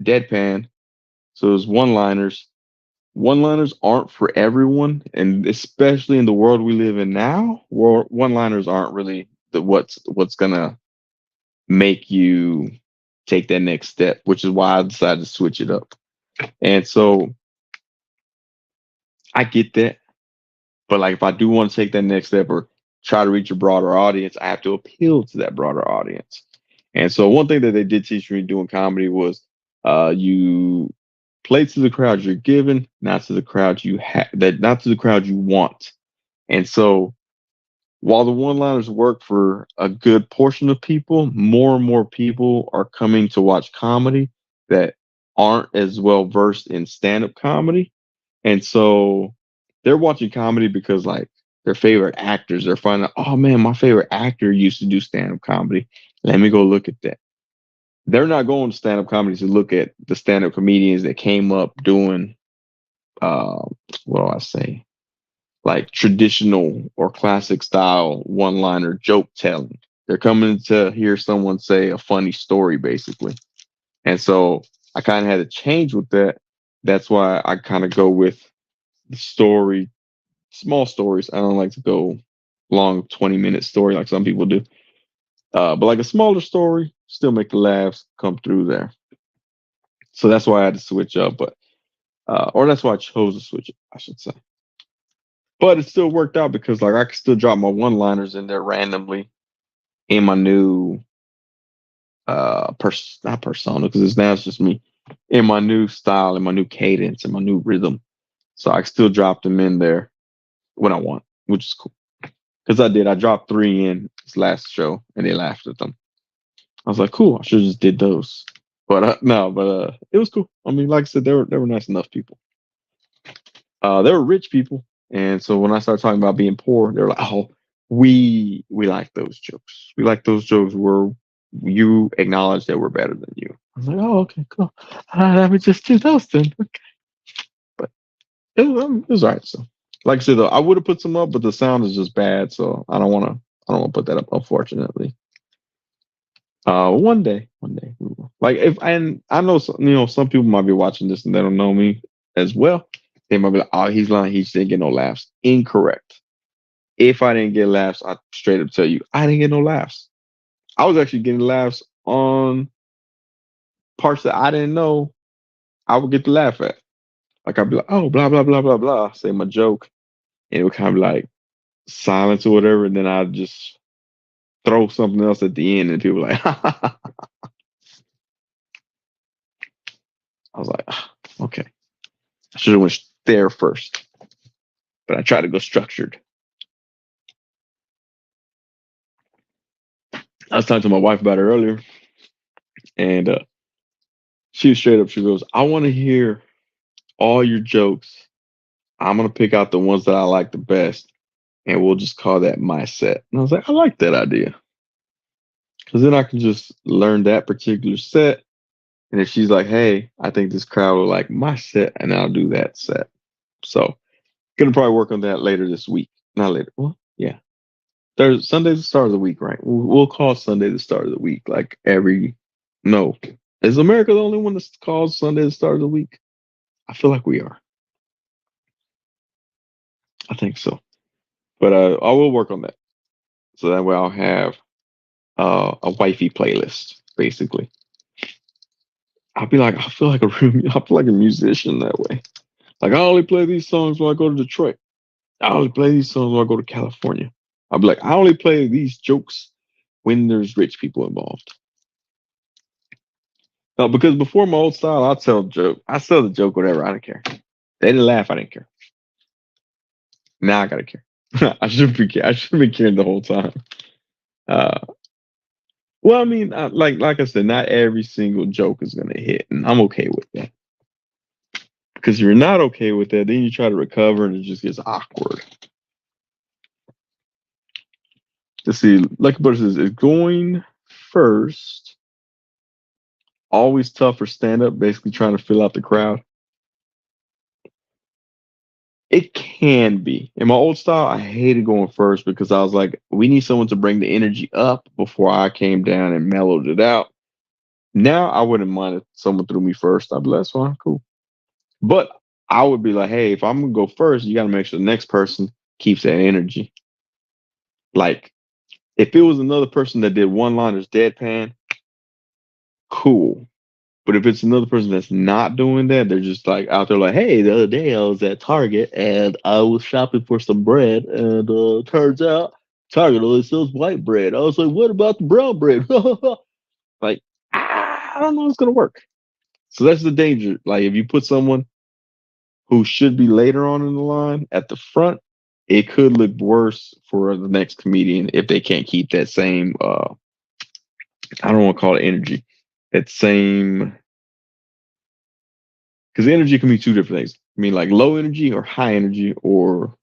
deadpan. So it was one-liners. One-liners aren't for everyone, and especially in the world we live in now, where one-liners aren't really what's gonna make you take that next step, which is why I decided to switch it up. And so I get that. But like if I do want to take that next step or try to reach a broader audience, I have to appeal to that broader audience. And so one thing that they did teach me doing comedy was you Play to the crowd you're given, not to the crowd not to the crowd you want. And so while the one-liners work for a good portion of people, more and more people are coming to watch comedy that aren't as well versed in stand-up comedy. And so they're watching comedy because like their favorite actors, they're finding out, oh man, my favorite actor used to do stand-up comedy. Let me go look at that. They're not going to stand-up comedy to look at the stand-up comedians that came up doing uh what do I say? Like traditional or classic style one-liner joke telling. They're coming to hear someone say a funny story basically. And so I kind of had to change with that. That's why I kind of go with the story, small stories. I don't like to go long 20-minute story like some people do. But like a smaller story, still make the laughs come through there. So that's why I had to switch up, but or that's why I chose to switch it, I should say. But it still worked out because like I could still drop my one-liners in there randomly in my new not persona because it's now it's just me in my new style, in my new cadence, in my new rhythm. So I still drop them in there when I want, which is cool. Because I did, I dropped three in this last show and they laughed at them. I was like, cool, I should have just did those. But no, but it was cool. I mean, like I said, they were nice enough people. They were rich people, and so when I started talking about being poor, they were like, "Oh, we like those jokes. We like those jokes where you acknowledge that we're better than you." I was like, "Oh, okay, cool. Let me just do those then." Okay. But it was all right. So, like I said, though, I would have put some up, but the sound is just bad, so I don't want to. I don't want to put that up, unfortunately. One day we will. Like if and I know some people might be watching this and they don't know me as well. They might be like, "Oh, he's lying. He just didn't get no laughs." Incorrect. If I didn't get laughs, I straight up tell you I didn't get no laughs. I was actually getting laughs on parts that I didn't know I would get to laugh at. Like I'd be like, "Oh, blah blah blah blah blah," say my joke, and it would kind of be like silence or whatever, and then I'd just throw something else at the end, and people were like, I was like, okay. I should have went there first, but I tried to go structured. I was talking to my wife about it earlier, and she was straight up. She goes, "I want to hear all your jokes. I'm gonna pick out the ones that I like the best, and we'll just call that my set." And I was like, "I like that idea, because then I can just learn that particular set." And if she's like, "Hey, I think this crowd will like my set," and I'll do that set. So, gonna probably work on that later this week. Not later. Well, yeah. There's Sunday's the start of the week, right? We'll call Sunday the start of the week. Like every no, is America the only one that calls Sunday the start of the week? I feel like we are. I think so. But I will work on that, so that way I'll have a wifey playlist. Basically, I feel like a room. I feel like a musician that way. Like I only play these songs when I go to Detroit. I only play these songs when I go to California. I'll be like, I only play these jokes when there's rich people involved. No, because before my old style, I'll tell a joke. I tell the joke, whatever. I don't care. They didn't laugh. I didn't care. Now I gotta care. I should be. I should be caring the whole time. Uh, well, I mean, like I said, not every single joke is gonna hit, and I'm okay with that. Because if you're not okay with that, then you try to recover, and it just gets awkward. Let's see. Like Butter says, is going first always tough for stand up? Basically, trying to fill out the crowd. It can be. In my old style, I hated going first because I was like, we need someone to bring the energy up before I came down and mellowed it out. Now I wouldn't mind if someone threw me first. I'd be like, that's fine, cool. But I would be like, hey, if I'm gonna go first, you gotta make sure the next person keeps that energy. Like if it was another person that did one liners deadpan, cool. But if it's another person that's not doing that, they're just like out there like, hey, the other day I was at Target and I was shopping for some bread and turns out Target only sells white bread. I was like, what about the brown bread? Like, I don't know if it's gonna work. So that's the danger. Like if you put someone who should be later on in the line at the front, it could look worse for the next comedian if they can't keep that same I don't want to call it energy. That same because energy can be two different things. I mean like low energy or high energy or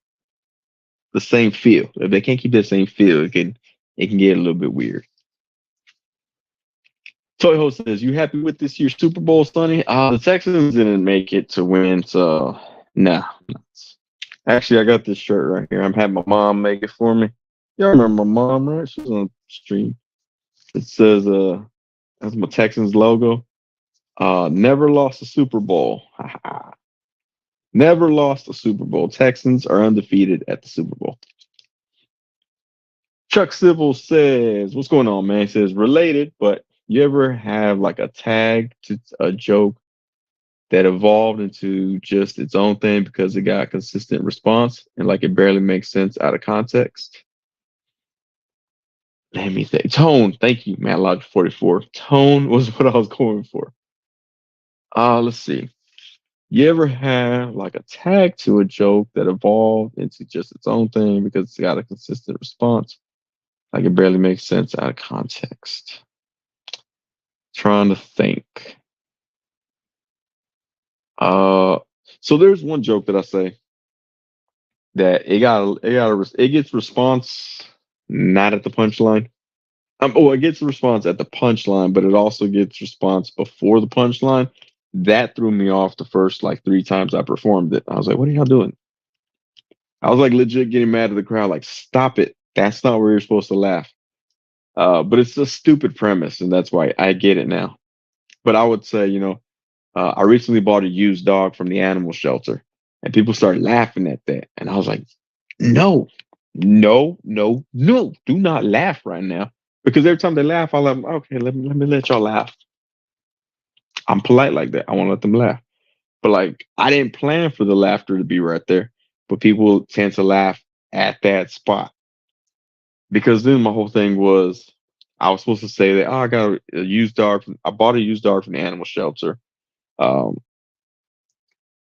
the same feel. If they can't keep that same feel, it can get a little bit weird. Toyho says, "You happy with this year's Super Bowl, Sonny?" The Texans didn't make it to win, so nah. Actually, I got this shirt right here. I'm having my mom make it for me. Y'all remember my mom, right? She's on the stream. It says, that's my Texans logo. Never lost a Super Bowl. Never lost a Super Bowl. Texans are undefeated at the Super Bowl. Chuck Civil says, "What's going on, man?" He says, "Related, but you ever have like a tag to a joke that evolved into just its own thing because it got a consistent response and like it barely makes sense out of context?" Let me think. Tone. Thank you, Matt Lodge 44. Tone was what I was going for. Let's see. You ever have like a tag to a joke that evolved into just its own thing because it's got a consistent response? Like it barely makes sense out of context. Trying to think. Uh, so there's one joke that I say that it gets response not at the punchline. It gets a response at the punchline, but it also gets response before the punchline. That threw me off the first like three times I performed it. I was like, "What are y'all doing?" I was like legit getting mad at the crowd, like, "Stop it! That's not where you're supposed to laugh." But it's a stupid premise, and that's why I get it now. But I would say, I recently bought a used dog from the animal shelter, and people started laughing at that, and I was like, "No, no, no, no! Do not laugh right now." Because every time they laugh, I'm like, "Okay, let me let y'all laugh." I'm polite like that. I want to let them laugh. But like I didn't plan for the laughter to be right there. But people tend to laugh at that spot. Because then my whole thing was I was supposed to say that, I got a used dog I bought a used dog from the animal shelter. Um,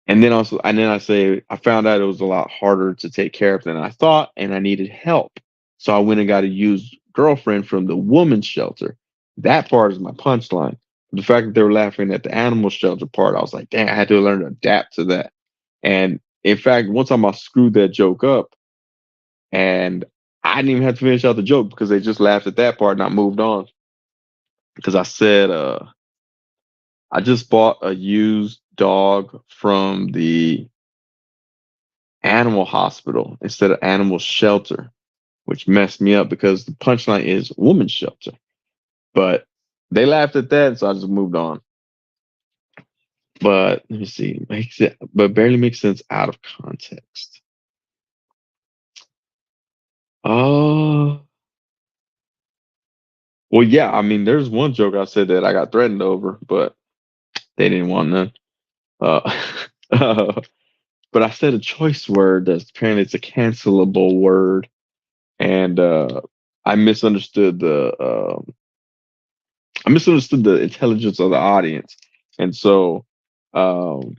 and then I say I found out it was a lot harder to take care of than I thought, and I needed help. So I went and got a used girlfriend from the woman's shelter. That part is my punchline. The fact that they were laughing at the animal shelter part, I was like, dang, I had to learn to adapt to that. And in fact, one time I screwed that joke up, and I didn't even have to finish out the joke because they just laughed at that part and I moved on. Because I said, I just bought a used dog from the animal hospital instead of animal shelter, which messed me up because the punchline is woman's shelter. But they laughed at that, so I just moved on. But let me see, but barely makes sense out of context. Uh, well, yeah, I mean, there's one joke I said that I got threatened over, but they didn't want none. Uh, but I said a choice word that's apparently it's a cancelable word, and I misunderstood the intelligence of the audience, and so um,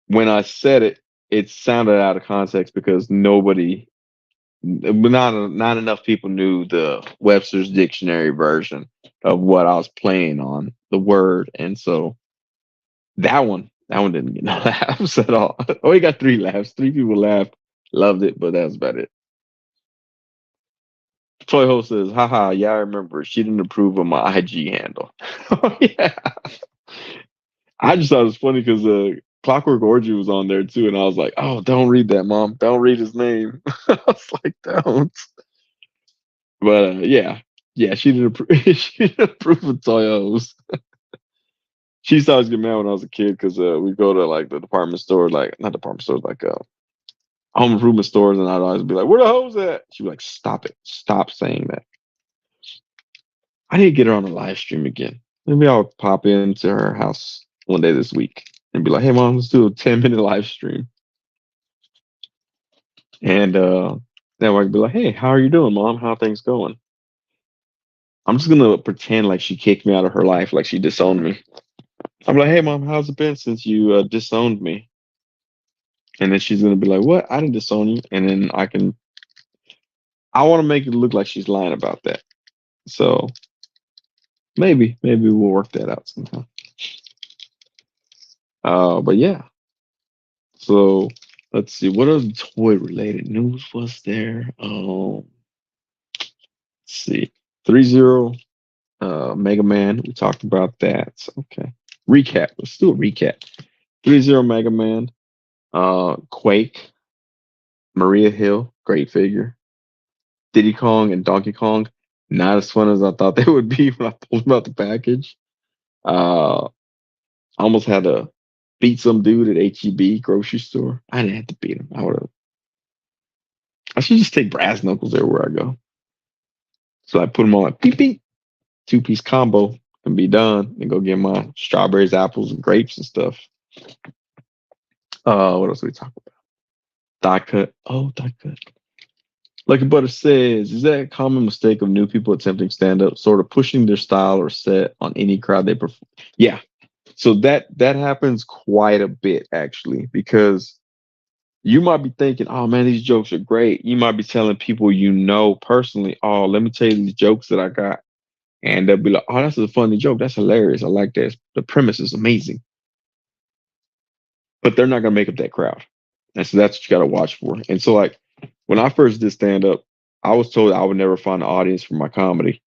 when I said it, it sounded out of context because not enough people knew the Webster's dictionary version of what I was playing on the word, and so that one didn't get no laughs at all. Oh, he got three laughs. Three people laughed, loved it, but that was about it. Troy Ho says, haha, yeah, I remember. She didn't approve of my IG handle. Oh, yeah. I just thought it was funny because Clockwork Orgy was on there too, and I was like, "Oh, don't read that, Mom. Don't read his name." I was like, "Don't." But yeah, she didn't approve. She didn't approve of Toyos. She used to always get mad when I was a kid because we go to like the department store, like not department stores, like home improvement stores, and I'd always be like, "Where the hoes at?" She'd be like, "Stop it! Stop saying that." I need to get her on a live stream again. Maybe I'll pop into her house one day this week and be like, "Hey, Mom, let's do a 10-minute live stream." And then I can be like, "Hey, how are you doing, Mom? How are things going?" I'm just gonna pretend like she kicked me out of her life, like she disowned me. I'm like, hey mom, how's it been since you disowned me? And then she's gonna be like, what? I didn't disown you. And then I want to make it look like she's lying about that. So maybe we'll work that out sometime. But yeah. So let's see, what other toy related news was there? Let's see, 3-0 Mega Man. We talked about that. So, okay. Recap. Let's do a recap. 3-0 Mega Man. Quake. Maria Hill. Great figure. Diddy Kong and Donkey Kong. Not as fun as I thought they would be when I told them about the package. I almost had to beat some dude at HEB grocery store. I didn't have to beat him. I should just take brass knuckles everywhere I go. So I put them on like beep beep, 2-piece combo and be done and go get my strawberries, apples, and grapes and stuff. What else we talk about? Die cut. Oh, die cut. Lucky Butter says, is that a common mistake of new people attempting stand up, sort of pushing their style or set on any crowd they perform? Yeah. So that happens quite a bit actually, because you might be thinking, oh man, these jokes are great. You might be telling people you know personally, oh, let me tell you these jokes that I got. And they'll be like, oh, that's a funny joke. That's hilarious. I like that. The premise is amazing. But they're not gonna make up that crowd. And so that's what you gotta watch for. And so like when I first did stand up, I was told I would never find an audience for my comedy.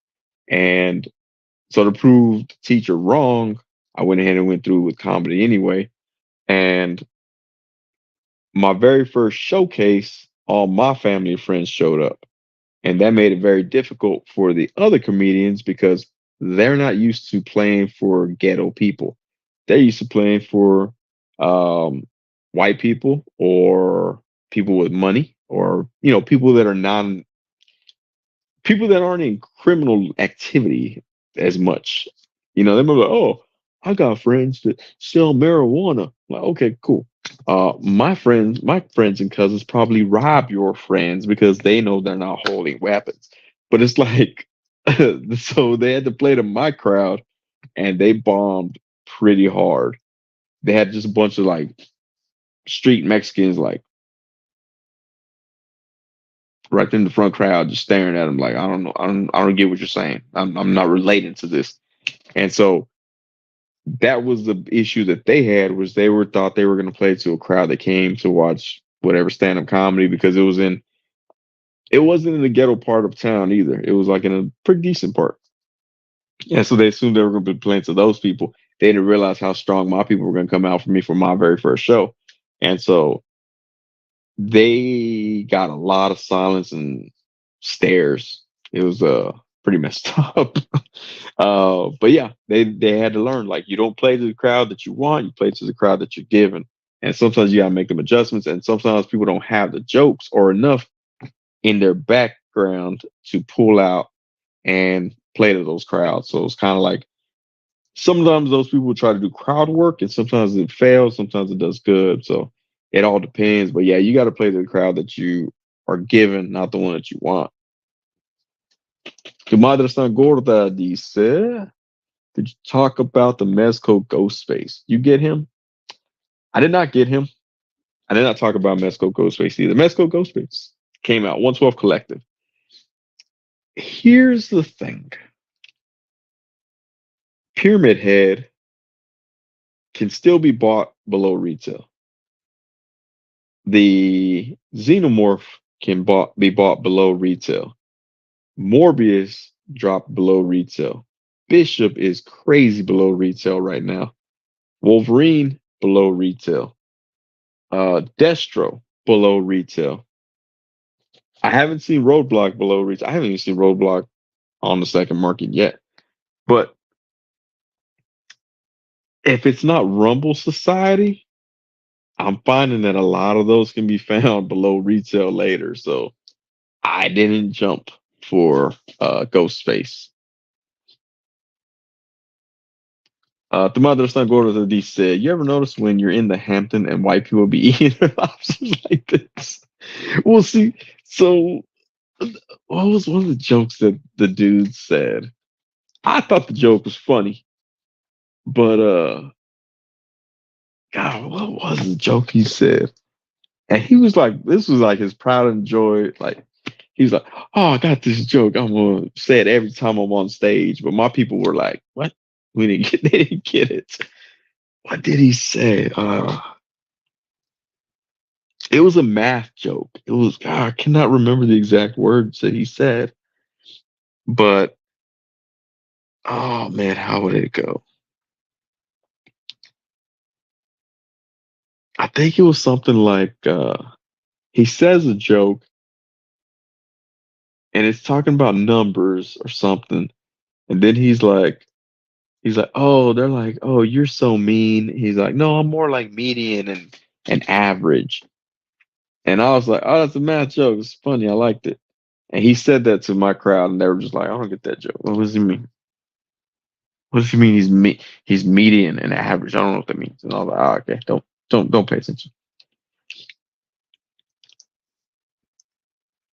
And so to prove the teacher wrong, I went ahead and went through with comedy anyway. And my very first showcase, all my family and friends showed up. And that made it very difficult for the other comedians because they're not used to playing for ghetto people. They're used to playing for um, white people or people with money or, people that are non people that aren't in criminal activity as much. They might be like, oh, I got friends that sell marijuana. I'm like, okay, cool. My friends and cousins probably rob your friends because they know they're not holding weapons. But it's like, so they had to play to my crowd, and they bombed pretty hard. They had just a bunch of like street Mexicans, like right in the front crowd, just staring at them, like, I don't know, I don't get what you're saying. I'm not relating to this. And so that was the issue that they had, was they were thought they were going to play to a crowd that came to watch whatever stand-up comedy, because it wasn't in the ghetto part of town either. It was like in a pretty decent part. And so they assumed they were going to be playing to those people. They didn't realize how strong my people were going to come out for me for my very first show. And so they got a lot of silence and stares. It was pretty messed up. But yeah, they had to learn, like, you don't play to the crowd that you want, you play to the crowd that you're given. And sometimes you gotta make them adjustments, and sometimes people don't have the jokes or enough in their background to pull out and play to those crowds. So it's kind of like sometimes those people try to do crowd work, and sometimes it fails, sometimes it does good. So it all depends. But yeah, you got to play to the crowd that you are given, not the one that you want. Tu madre está gorda, dice. Did you talk about the Mezco Ghost Space? You get him? I did not get him. I did not talk about Mezco Ghost Space either. Mezco Ghost Space came out, 112 Collective. Here's the thing. Pyramid Head can still be bought below retail. The Xenomorph can be bought below retail. Morbius dropped below retail. Bishop is crazy below retail right now. Wolverine below retail. Destro below retail. I haven't seen Roadblock below retail. I haven't even seen Roadblock on the second market yet. But if it's not Rumble Society, I'm finding that a lot of those can be found below retail later. So I didn't jump for Ghost Space. The mother son go to the D said, you ever notice when you're in the Hampton and white people be eating their lobsters like this? Well, see, so what was one of the jokes that the dude said? I thought the joke was funny, but God, what was the joke he said? And he was like, this was like his proud and joy. Like, he was like, oh, I got this joke. I'm going to say it every time I'm on stage. But my people were like, what? We didn't get, they didn't get it. What did he say? It was a math joke. It was, God, I cannot remember the exact words that he said. But, oh, man, how would it go? I think it was something like he says a joke and it's talking about numbers or something. And then he's like, oh, they're like, oh, you're so mean. He's like, no, I'm more like median and average. And I was like, oh, that's a math joke. It's funny. I liked it. And he said that to my crowd, and they were just like, I don't get that joke. What does he mean? What does he mean? He's median and average. I don't know what that means. And I was like, oh, okay, don't pay attention.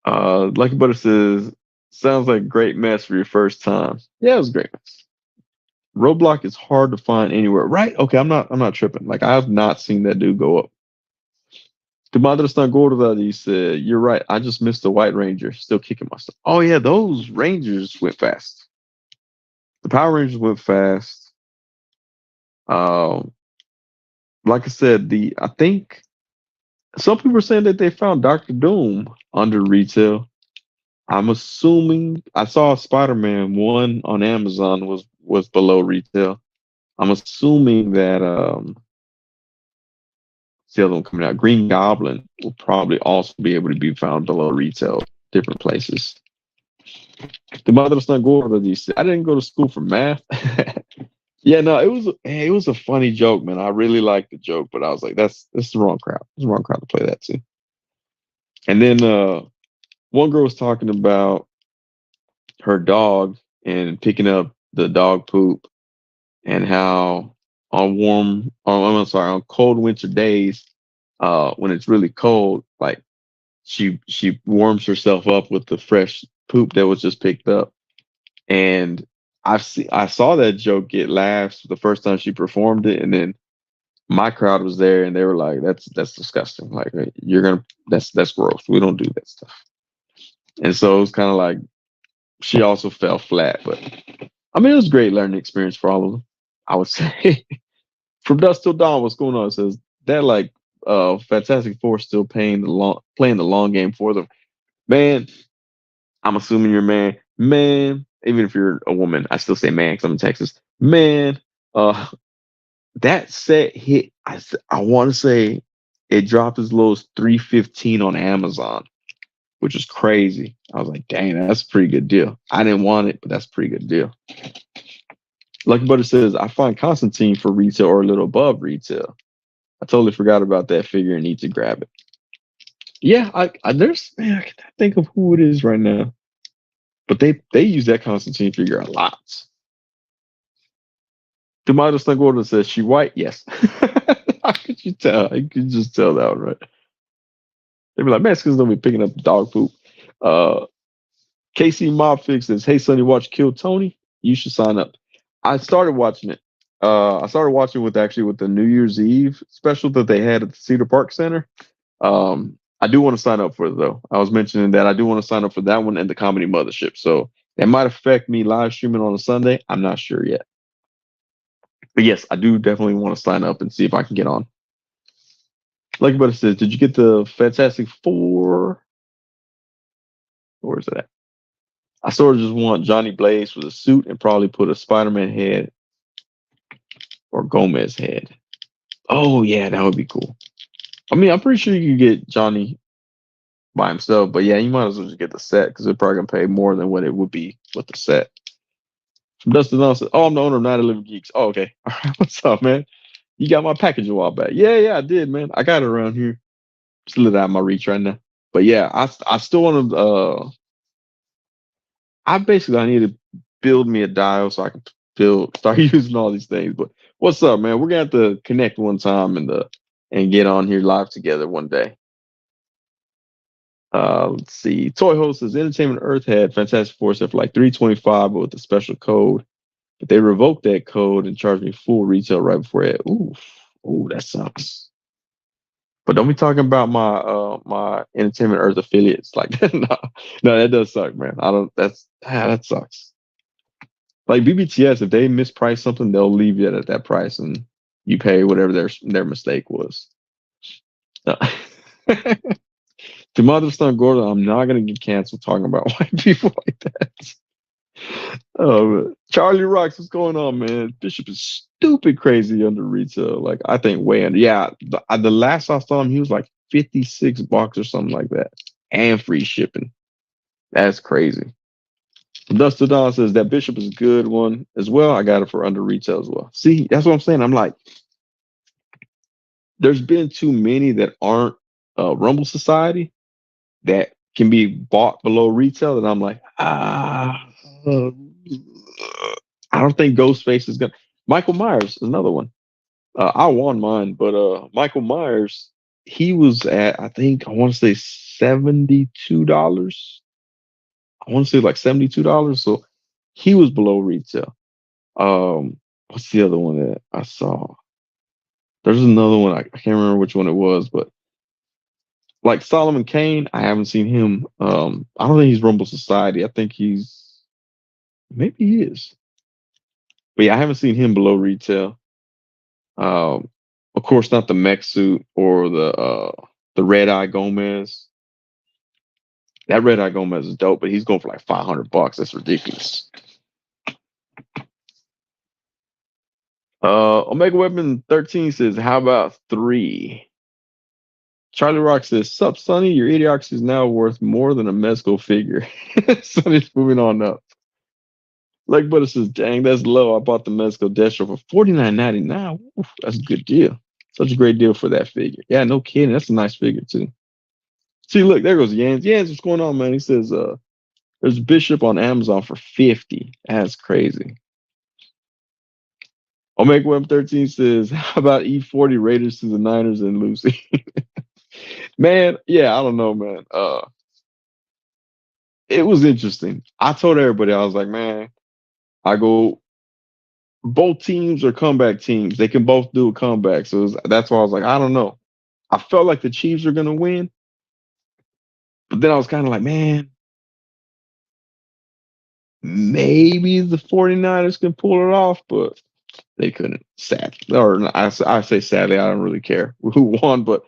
Lucky Butter says, sounds like a great mess for your first time. Yeah, it was a great mess. Roadblock is hard to find anywhere, right? Okay, I'm not tripping. Like I have not seen that dude go up. Tu madre está gorda, he said, you're right. I just missed the White Ranger. Still kicking myself. Oh yeah, those Rangers went fast. The Power Rangers went fast. Um, like I said, the I think some people are saying that they found Doctor Doom under retail. I'm assuming I saw Spider-Man one on Amazon was below retail. I'm assuming that it's the other one coming out. Green Goblin will probably also be able to be found below retail, different places. The mother of son Gordo, I didn't go to school for math. Yeah, no, it was a funny joke, man. I really liked the joke, but I was like, that's the wrong crowd. It's the wrong crowd to play that to. And then one girl was talking about her dog and picking up the dog poop and how I'm sorry, on cold winter days, when it's really cold, like she warms herself up with the fresh poop that was just picked up. And I saw that joke get laughs the first time she performed it, and then my crowd was there, and they were like, "That's disgusting. Like you're gonna that's gross. We don't do that stuff." And so it was kind of like she also fell flat, but I mean it was a great learning experience for all of them. I would say from dusk till dawn. What's going on? It says that like Fantastic Four still playing the long game for them. Man, I'm assuming you're a man. Man, even if you're a woman, I still say man because I'm in Texas. Man, uh, that set hit. I want to say it dropped as low as 315 on Amazon, which is crazy. I was like, dang, that's a pretty good deal. I didn't want it, but that's a pretty good deal. Lucky Butter says, I find Constantine for retail or a little above retail. I totally forgot about that figure and need to grab it. Yeah, I there's man, I can't think of who it is right now. But they use that Constantine figure a lot. Tomato Snug Order says she white. Yes. How could you tell? You could just tell that one, right? They'd be like, Mexicans don't be picking up dog poop. Uh, KC Mobfix says, hey Sonny, watch Kill Tony. You should sign up. I started watching it. I started watching with the New Year's Eve special that they had at the Cedar Park Center. I do want to sign up for it though. I was mentioning that I do want to sign up for that one and the Comedy Mothership. So it might affect me live streaming on a Sunday. I'm not sure yet. But yes, I do definitely want to sign up and see if I can get on. Like Butter says, did you get the Fantastic Four? Where is it at? I sort of just want Johnny Blaze with a suit and probably put a Spider-Man head or Gomez head. Oh yeah, that would be cool. I mean, I'm pretty sure you could get Johnny by himself, but yeah, you might as well just get the set because they're probably gonna pay more than what it would be with the set. From Dustin Dunn says, "Oh, I'm the owner of Night of Living Geeks." Oh, okay. All right, what's up, man? You got my package a while back. Yeah, I did, man. I got it around here. Just a little out of my reach right now. But yeah, I still want to. I need to build me a dial so I can start using all these things. But what's up, man? We're gonna have to connect one time and get on here live together one day. Let's see. Toy Host says Entertainment Earth had Fantastic Four set for like 325, but with a special code. But they revoked that code and charged me full retail right before it. Ooh. Oh, that sucks. But don't be talking about my Entertainment Earth affiliates like that. No, no, that does suck, man. I don't. That sucks. Like BBTS, if they misprice something, they'll leave it at that price, and you pay whatever their mistake was. Uh, to Mother Son Gordon, I'm not gonna get canceled talking about white people like that. Oh, Charlie Rocks, what's going on, man? Bishop is stupid crazy under retail. Like I think way under. Yeah, the last I saw him, he was like $56 or something like that, and free shipping. That's crazy. Dustin Don says that Bishop is a good one as well. I got it for under retail as well. See, that's what I'm saying. I'm like, there's been too many that aren't Rumble Society that can be bought below retail, and I'm like, uh, I don't think Ghostface is gonna. Michael Myers is another one. I won mine, but Michael Myers, he was at I think I want to say $72. I want to say like $72. So he was below retail. What's the other one that I saw? There's another one. I can't remember which one it was, but like Solomon Kane, I haven't seen him. I don't think he's Rumble Society. I think maybe he is. But yeah, I haven't seen him below retail. Um, of course, not the mech suit or the Red Eye Gomez. That Red Eye Gomez is dope, but he's going for like $500. That's ridiculous. Omega Weapon 13 says, "How about three?" Charlie Rock says, "Sup, Sonny? Your Idiocracy is now worth more than a Mezco figure." Sonny's moving on up. Like Butter says, "Dang, that's low. I bought the Mezco Destro for $49.99. That's a good deal. Such a great deal for that figure. Yeah, no kidding. That's a nice figure too." See, look, there goes Yans. Yans, what's going on, man? He says, there's Bishop on Amazon for 50. That's crazy. Omega Web 13 says, "How about E40 Raiders to the Niners and Lucy?" Man, yeah, I don't know, man. It was interesting. I told everybody, I was like, man, I go, both teams are comeback teams. They can both do a comeback. So that's why I was like, I don't know. I felt like the Chiefs are going to win, but then I was kind of like, man, maybe the 49ers can pull it off, but they couldn't. Sad. Or I say sadly, I don't really care who won, but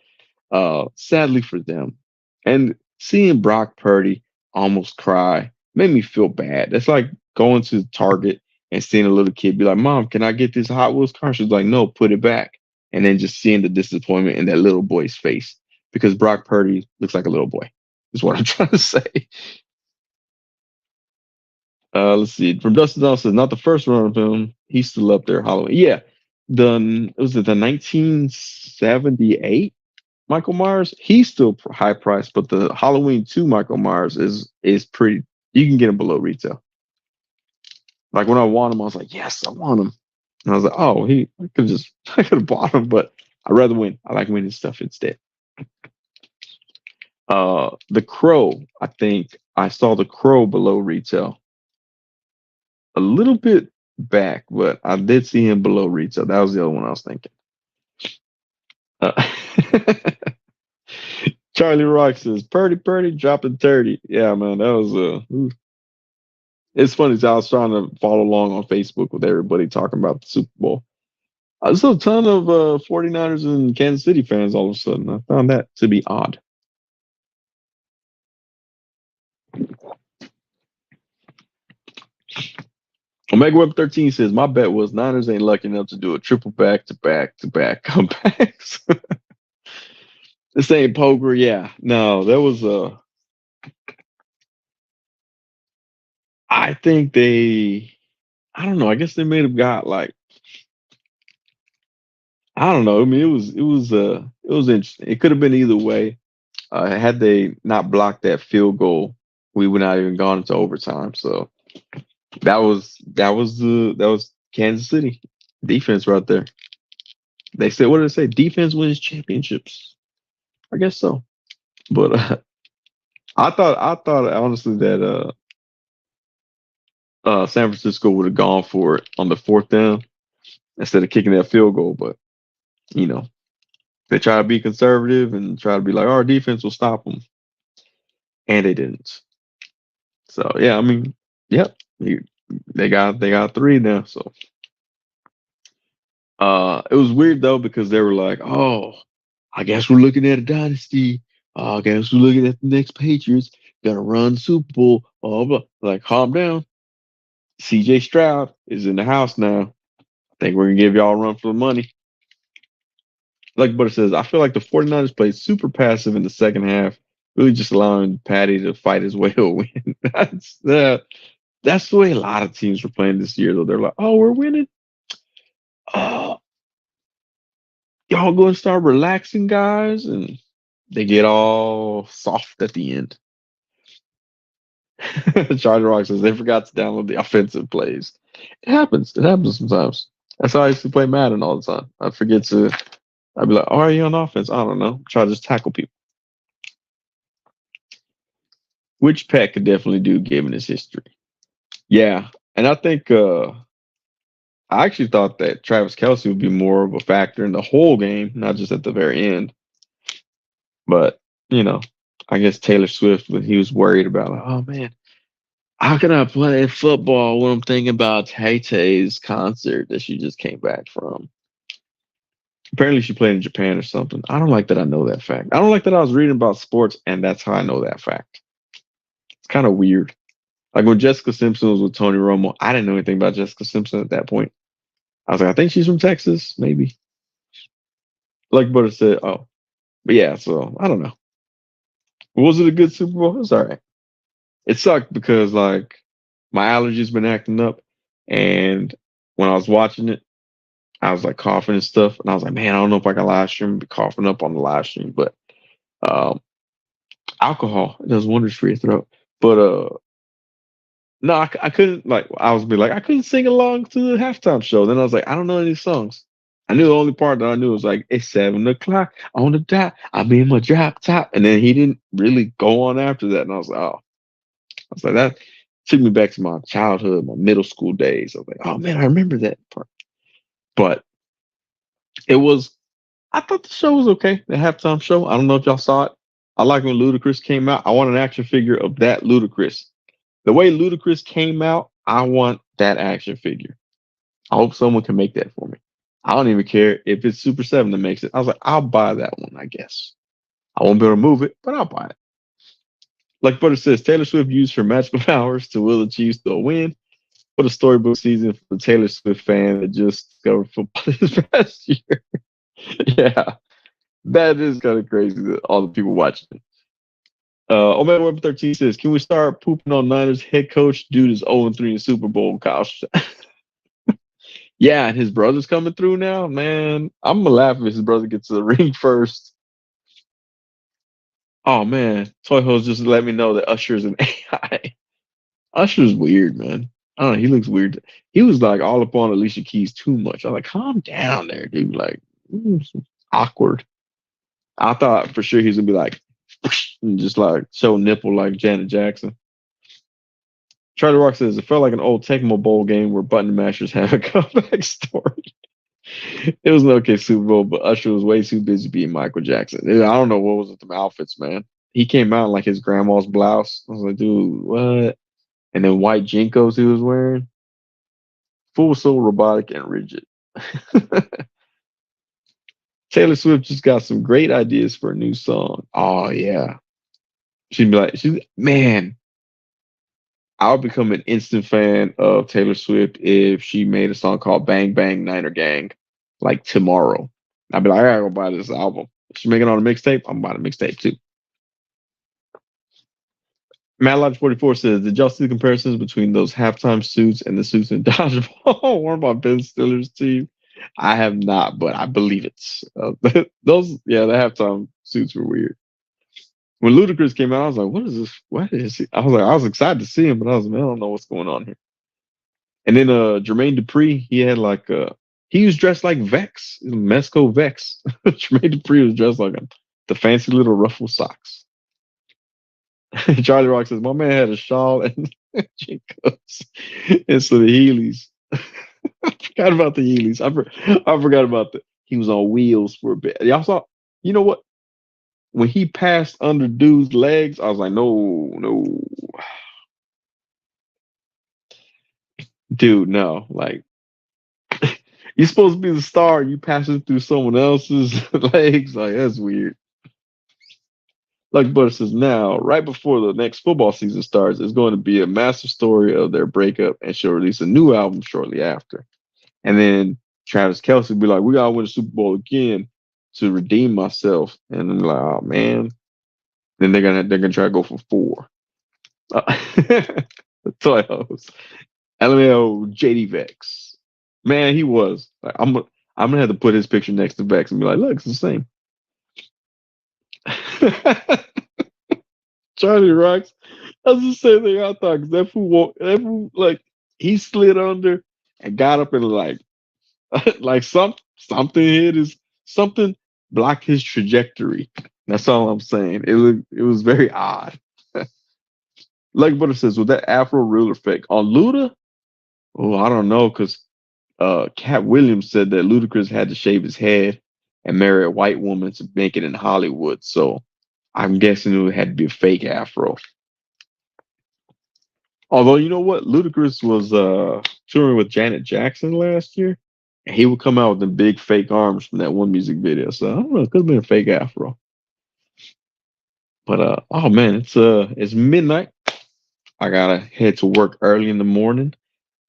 sadly for them. And seeing Brock Purdy almost cry made me feel bad. That's like going to Target and seeing a little kid be like, "Mom, can I get this Hot Wheels car?" She's like, "No, put it back." And then just seeing the disappointment in that little boy's face because Brock Purdy looks like a little boy, is what I'm trying to say. Let's see. From Dustin Down says, "Not the first run of him. He's still up there, Halloween." Yeah. Was it the 1978 Michael Myers? He's still high priced, but the Halloween 2 Michael Myers is pretty. You can get him below retail. Like when I want him, I was like, yes, I want him. And I was like, oh, I could just I could have bought him, but I'd rather win. I like winning stuff instead. The Crow, I think I saw the Crow below retail. A little bit back, but I did see him below retail. That was the other one I was thinking. Uh, Charlie Rock says, Purdy, dropping 30. Yeah, man, that was it's funny. I was trying to follow along on Facebook with everybody talking about the Super Bowl. There's a ton of 49ers and Kansas City fans all of a sudden. I found that to be odd. Omega Web 13 says, my bet was Niners ain't lucky enough to do a triple back to back to back comebacks. This ain't poker. Yeah. No, there was I think I don't know. I guess they may have got like, I don't know. I mean, it was interesting. It could have been either way. Had they not blocked that field goal, we would not even gone into overtime. So that was Kansas City defense right there. They said, what did they say? Defense wins championships. I guess so. But I thought honestly that San Francisco would have gone for it on the fourth down instead of kicking that field goal. But You know, they try to be conservative and try to be like, our defense will stop them, and they didn't. So yeah, I mean, yep, they got three now. So it was weird though because they were like, oh, I guess we're looking at a dynasty. I guess we're looking at the next Patriots. Gonna run Super Bowl. Blah blah. Like, calm down. CJ Stroud is in the house now. I think we're gonna give y'all a run for the money. Like Butter says, I feel like the 49ers played super passive in the second half, really just allowing Patty to fight his way to a win. That's the way a lot of teams were playing this year, though. They're like, oh, we're winning. Oh, y'all going to start relaxing, guys. And they get all soft at the end. Charger Rock says they forgot to download the offensive plays. It happens. It happens sometimes. That's how I used to play Madden all the time. I'd be like, oh, are you on offense? I don't know. Try to just tackle people. Which Pet could definitely do given his history. Yeah. And I think I actually thought that Travis Kelce would be more of a factor in the whole game, not just at the very end. But, you know, I guess Taylor Swift, when he was worried about, like, oh man, how can I play football when I'm thinking about Tay Tay's concert that she just came back from? Apparently, she played in Japan or something. I don't like that I know that fact. I don't like that I was reading about sports and that's how I know that fact. It's kind of weird. Like when Jessica Simpson was with Tony Romo, I didn't know anything about Jessica Simpson at that point. I was like, I think she's from Texas, maybe. Like Butter said, oh, but yeah, so I don't know. Was it a good Super Bowl? It was all right. It sucked because like my allergies been acting up, and when I was watching it, I was like coughing and stuff, and I was like, man, I don't know if I can live stream, be coughing up on the live stream, but um, alcohol does wonders for your throat. But no, I couldn't like I was be like I couldn't sing along to the halftime show. Then I was like, I don't know any songs. I knew the only part that I knew was like it's 7 o'clock on the dot. I'm in my drop top, and then he didn't really go on after that, and I was like, oh, I was like that took me back to my childhood, my middle school days. I was like, oh man, I remember that part. But it was, I thought the show was okay. The halftime show. I don't know if y'all saw it. I like when Ludacris came out. I want an action figure of that Ludacris. The way Ludacris came out, I want that action figure. I hope someone can make that for me. I don't even care if it's Super 7 that makes it. I was like, I'll buy that one, I guess. I won't be able to move it, but I'll buy it. Like Butter says, Taylor Swift used her magical powers to will the Chiefs to a win. What a storybook season for the Taylor Swift fan that just discovered football this past year. Yeah, that is kind of crazy that all the people watching it. Omega Web 13 says, can we start pooping on Niners head coach? Dude is 0-3 in Super Bowl, Kyle. Yeah, and his brother's coming through now. Man, I'm gonna laugh if his brother gets to the ring first. Oh man, Toy Hose just let me know that Usher's an AI. Usher's weird, man. I don't know. He looks weird. He was like all up on Alicia Keys too much. I was like, calm down there, dude. Like, awkward. I thought for sure he's gonna be like, and just like show nipple like Janet Jackson. Charlie Rock says it felt like an old Tecmo Bowl game where button mashers have a comeback story. It was an okay Super Bowl, but Usher was way too busy being Michael Jackson. I don't know what was with them outfits, man. He came out in like his grandma's blouse. I was like, dude, what? And then white Jinkos he was wearing. Full so robotic and rigid. Taylor Swift just got some great ideas for a new song. Oh yeah. She'd be like, man, I'll become an instant fan of Taylor Swift if she made a song called Bang Bang Niner Gang like tomorrow. I'd be like, I gotta go buy this album. If she's making it on a mixtape, I'm buying a mixtape too. Matt Lodge 44 says, did y'all see the comparisons between those halftime suits and the suits in Dodgeball? One of my Ben Stiller's team. I have not, but I believe it. The halftime suits were weird. When Ludacris came out, I was like, what is this? What is he? I was excited to see him, but I was like, man, I don't know what's going on here. And then Jermaine Dupri, he had like he was dressed like Vex, Mesco Vex. Jermaine Dupri was dressed like him. The fancy little ruffle socks. Charlie Rock says, my man had a shawl and Jinkos and so the Heelys. I forgot about the Heelys. I forgot about that. he was on wheels for a bit. Y'all saw, you know what? When he passed under dude's legs, I was like, no, no, dude, no. Like, you're supposed to be the star, you passing through someone else's legs. Like, that's weird. Like Butter says now, right before the next football season starts, it's going to be a massive story of their breakup, and she'll release a new album shortly after. And then Travis Kelce will be like, "We gotta win the Super Bowl again to redeem myself." And I'm like, "Oh man!" Then they're gonna try to go for four. Toy hose. LMAO JD Vex. Man, he was. Like, I'm gonna have to put his picture next to Vex and be like, "Look, it's the same." Charlie Rocks. That's the same thing I thought. Cause that fool, like, he slid under and got up and like, like something hit his something blocked his trajectory. That's all I'm saying. It was very odd. Like Butter says, with that Afro real effect on Luda, oh, I don't know, because Cat Williams said that Ludacris had to shave his head and marry a white woman to make it in Hollywood. So I'm guessing it had to be a fake Afro. Although you know what, Ludacris was touring with Janet Jackson last year, and he would come out with the big fake arms from that one music video. So I don't know, it could have been a fake Afro. But oh man, it's midnight. I gotta head to work early in the morning.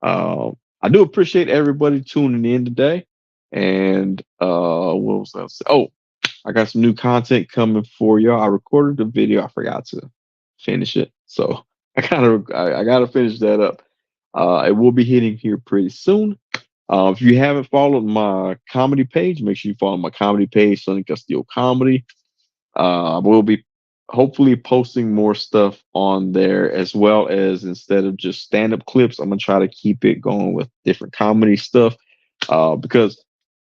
I do appreciate everybody tuning in today. And what was I say? Oh, I got some new content coming for y'all. I recorded the video. I forgot to finish it, so I gotta finish that up. It will be hitting here pretty soon. If you haven't followed my comedy page, make sure you follow my comedy page, Sonny Castillo Comedy. We'll be hopefully posting more stuff on there, as well as instead of just stand-up clips, I'm gonna try to keep it going with different comedy stuff. Because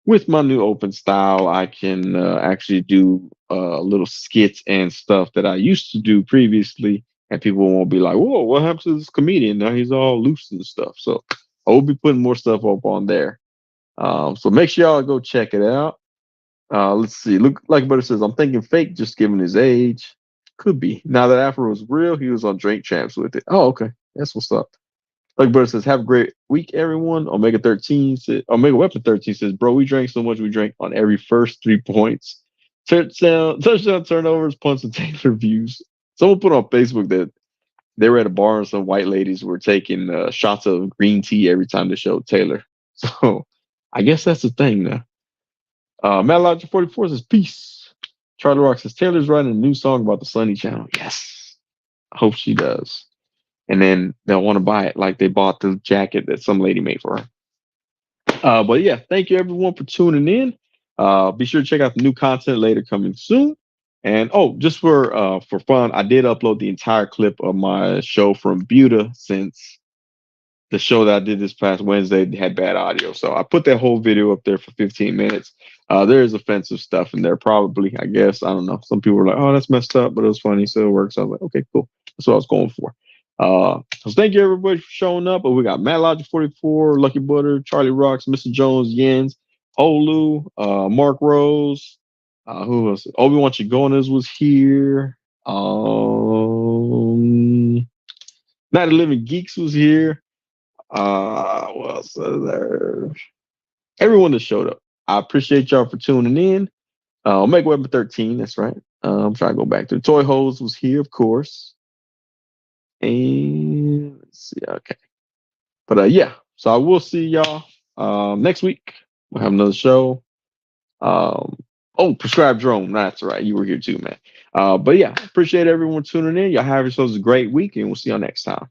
with my new open style, I can actually do little skits and stuff that I used to do previously, and people won't be like, "Whoa, what happened to this comedian? Now he's all loose and stuff." So I will be putting more stuff up on there. So make sure y'all go check it out. Let's see. Look, like Butter says, I'm thinking fake, just given his age. Could be. Now that Afro was real, he was on Drink Champs with it. Oh, okay. That's what's up. Like Butter says, have a great week, everyone. Omega Weapon 13 says, bro, we drank so much we drank on every first 3 points. Touchdown turnovers, punts, and Taylor views. Someone put on Facebook that they were at a bar and some white ladies were taking shots of green tea every time they showed Taylor. So I guess that's the thing now. Matt Logic 44 says, peace. Charlie Rock says, Taylor's writing a new song about the Sonny channel. Yes. I hope she does. And then they'll want to buy it like they bought the jacket that some lady made for her. But yeah, thank you everyone for tuning in. Be sure to check out the new content later coming soon. And oh, just for fun, I did upload the entire clip of my show from Buda, since the show that I did this past Wednesday had bad audio. So I put that whole video up there for 15 minutes. There is offensive stuff in there, probably, I guess. I don't know. Some people were like, oh, that's messed up, but it was funny, so it works. I was like, okay, cool. That's what I was going for. So thank you everybody for showing up. But we got Matt Logic 44, Lucky Butter, Charlie Rocks, Mr. Jones, Yens, Olu, Mark Rose. Who else? Obi-Wan Chigonas was here. Night of Living Geeks was here. What else is there? Everyone that showed up. I appreciate y'all for tuning in. Omega Weapon 13, that's right. I'm trying to go back to the Toy Hose was here, of course. And let's see, okay. But yeah, so I will see y'all next week. We'll have another show. Oh, Prescribed Drone. That's right. You were here too, man. But yeah, appreciate everyone tuning in. Y'all have yourselves a great week, and we'll see y'all next time.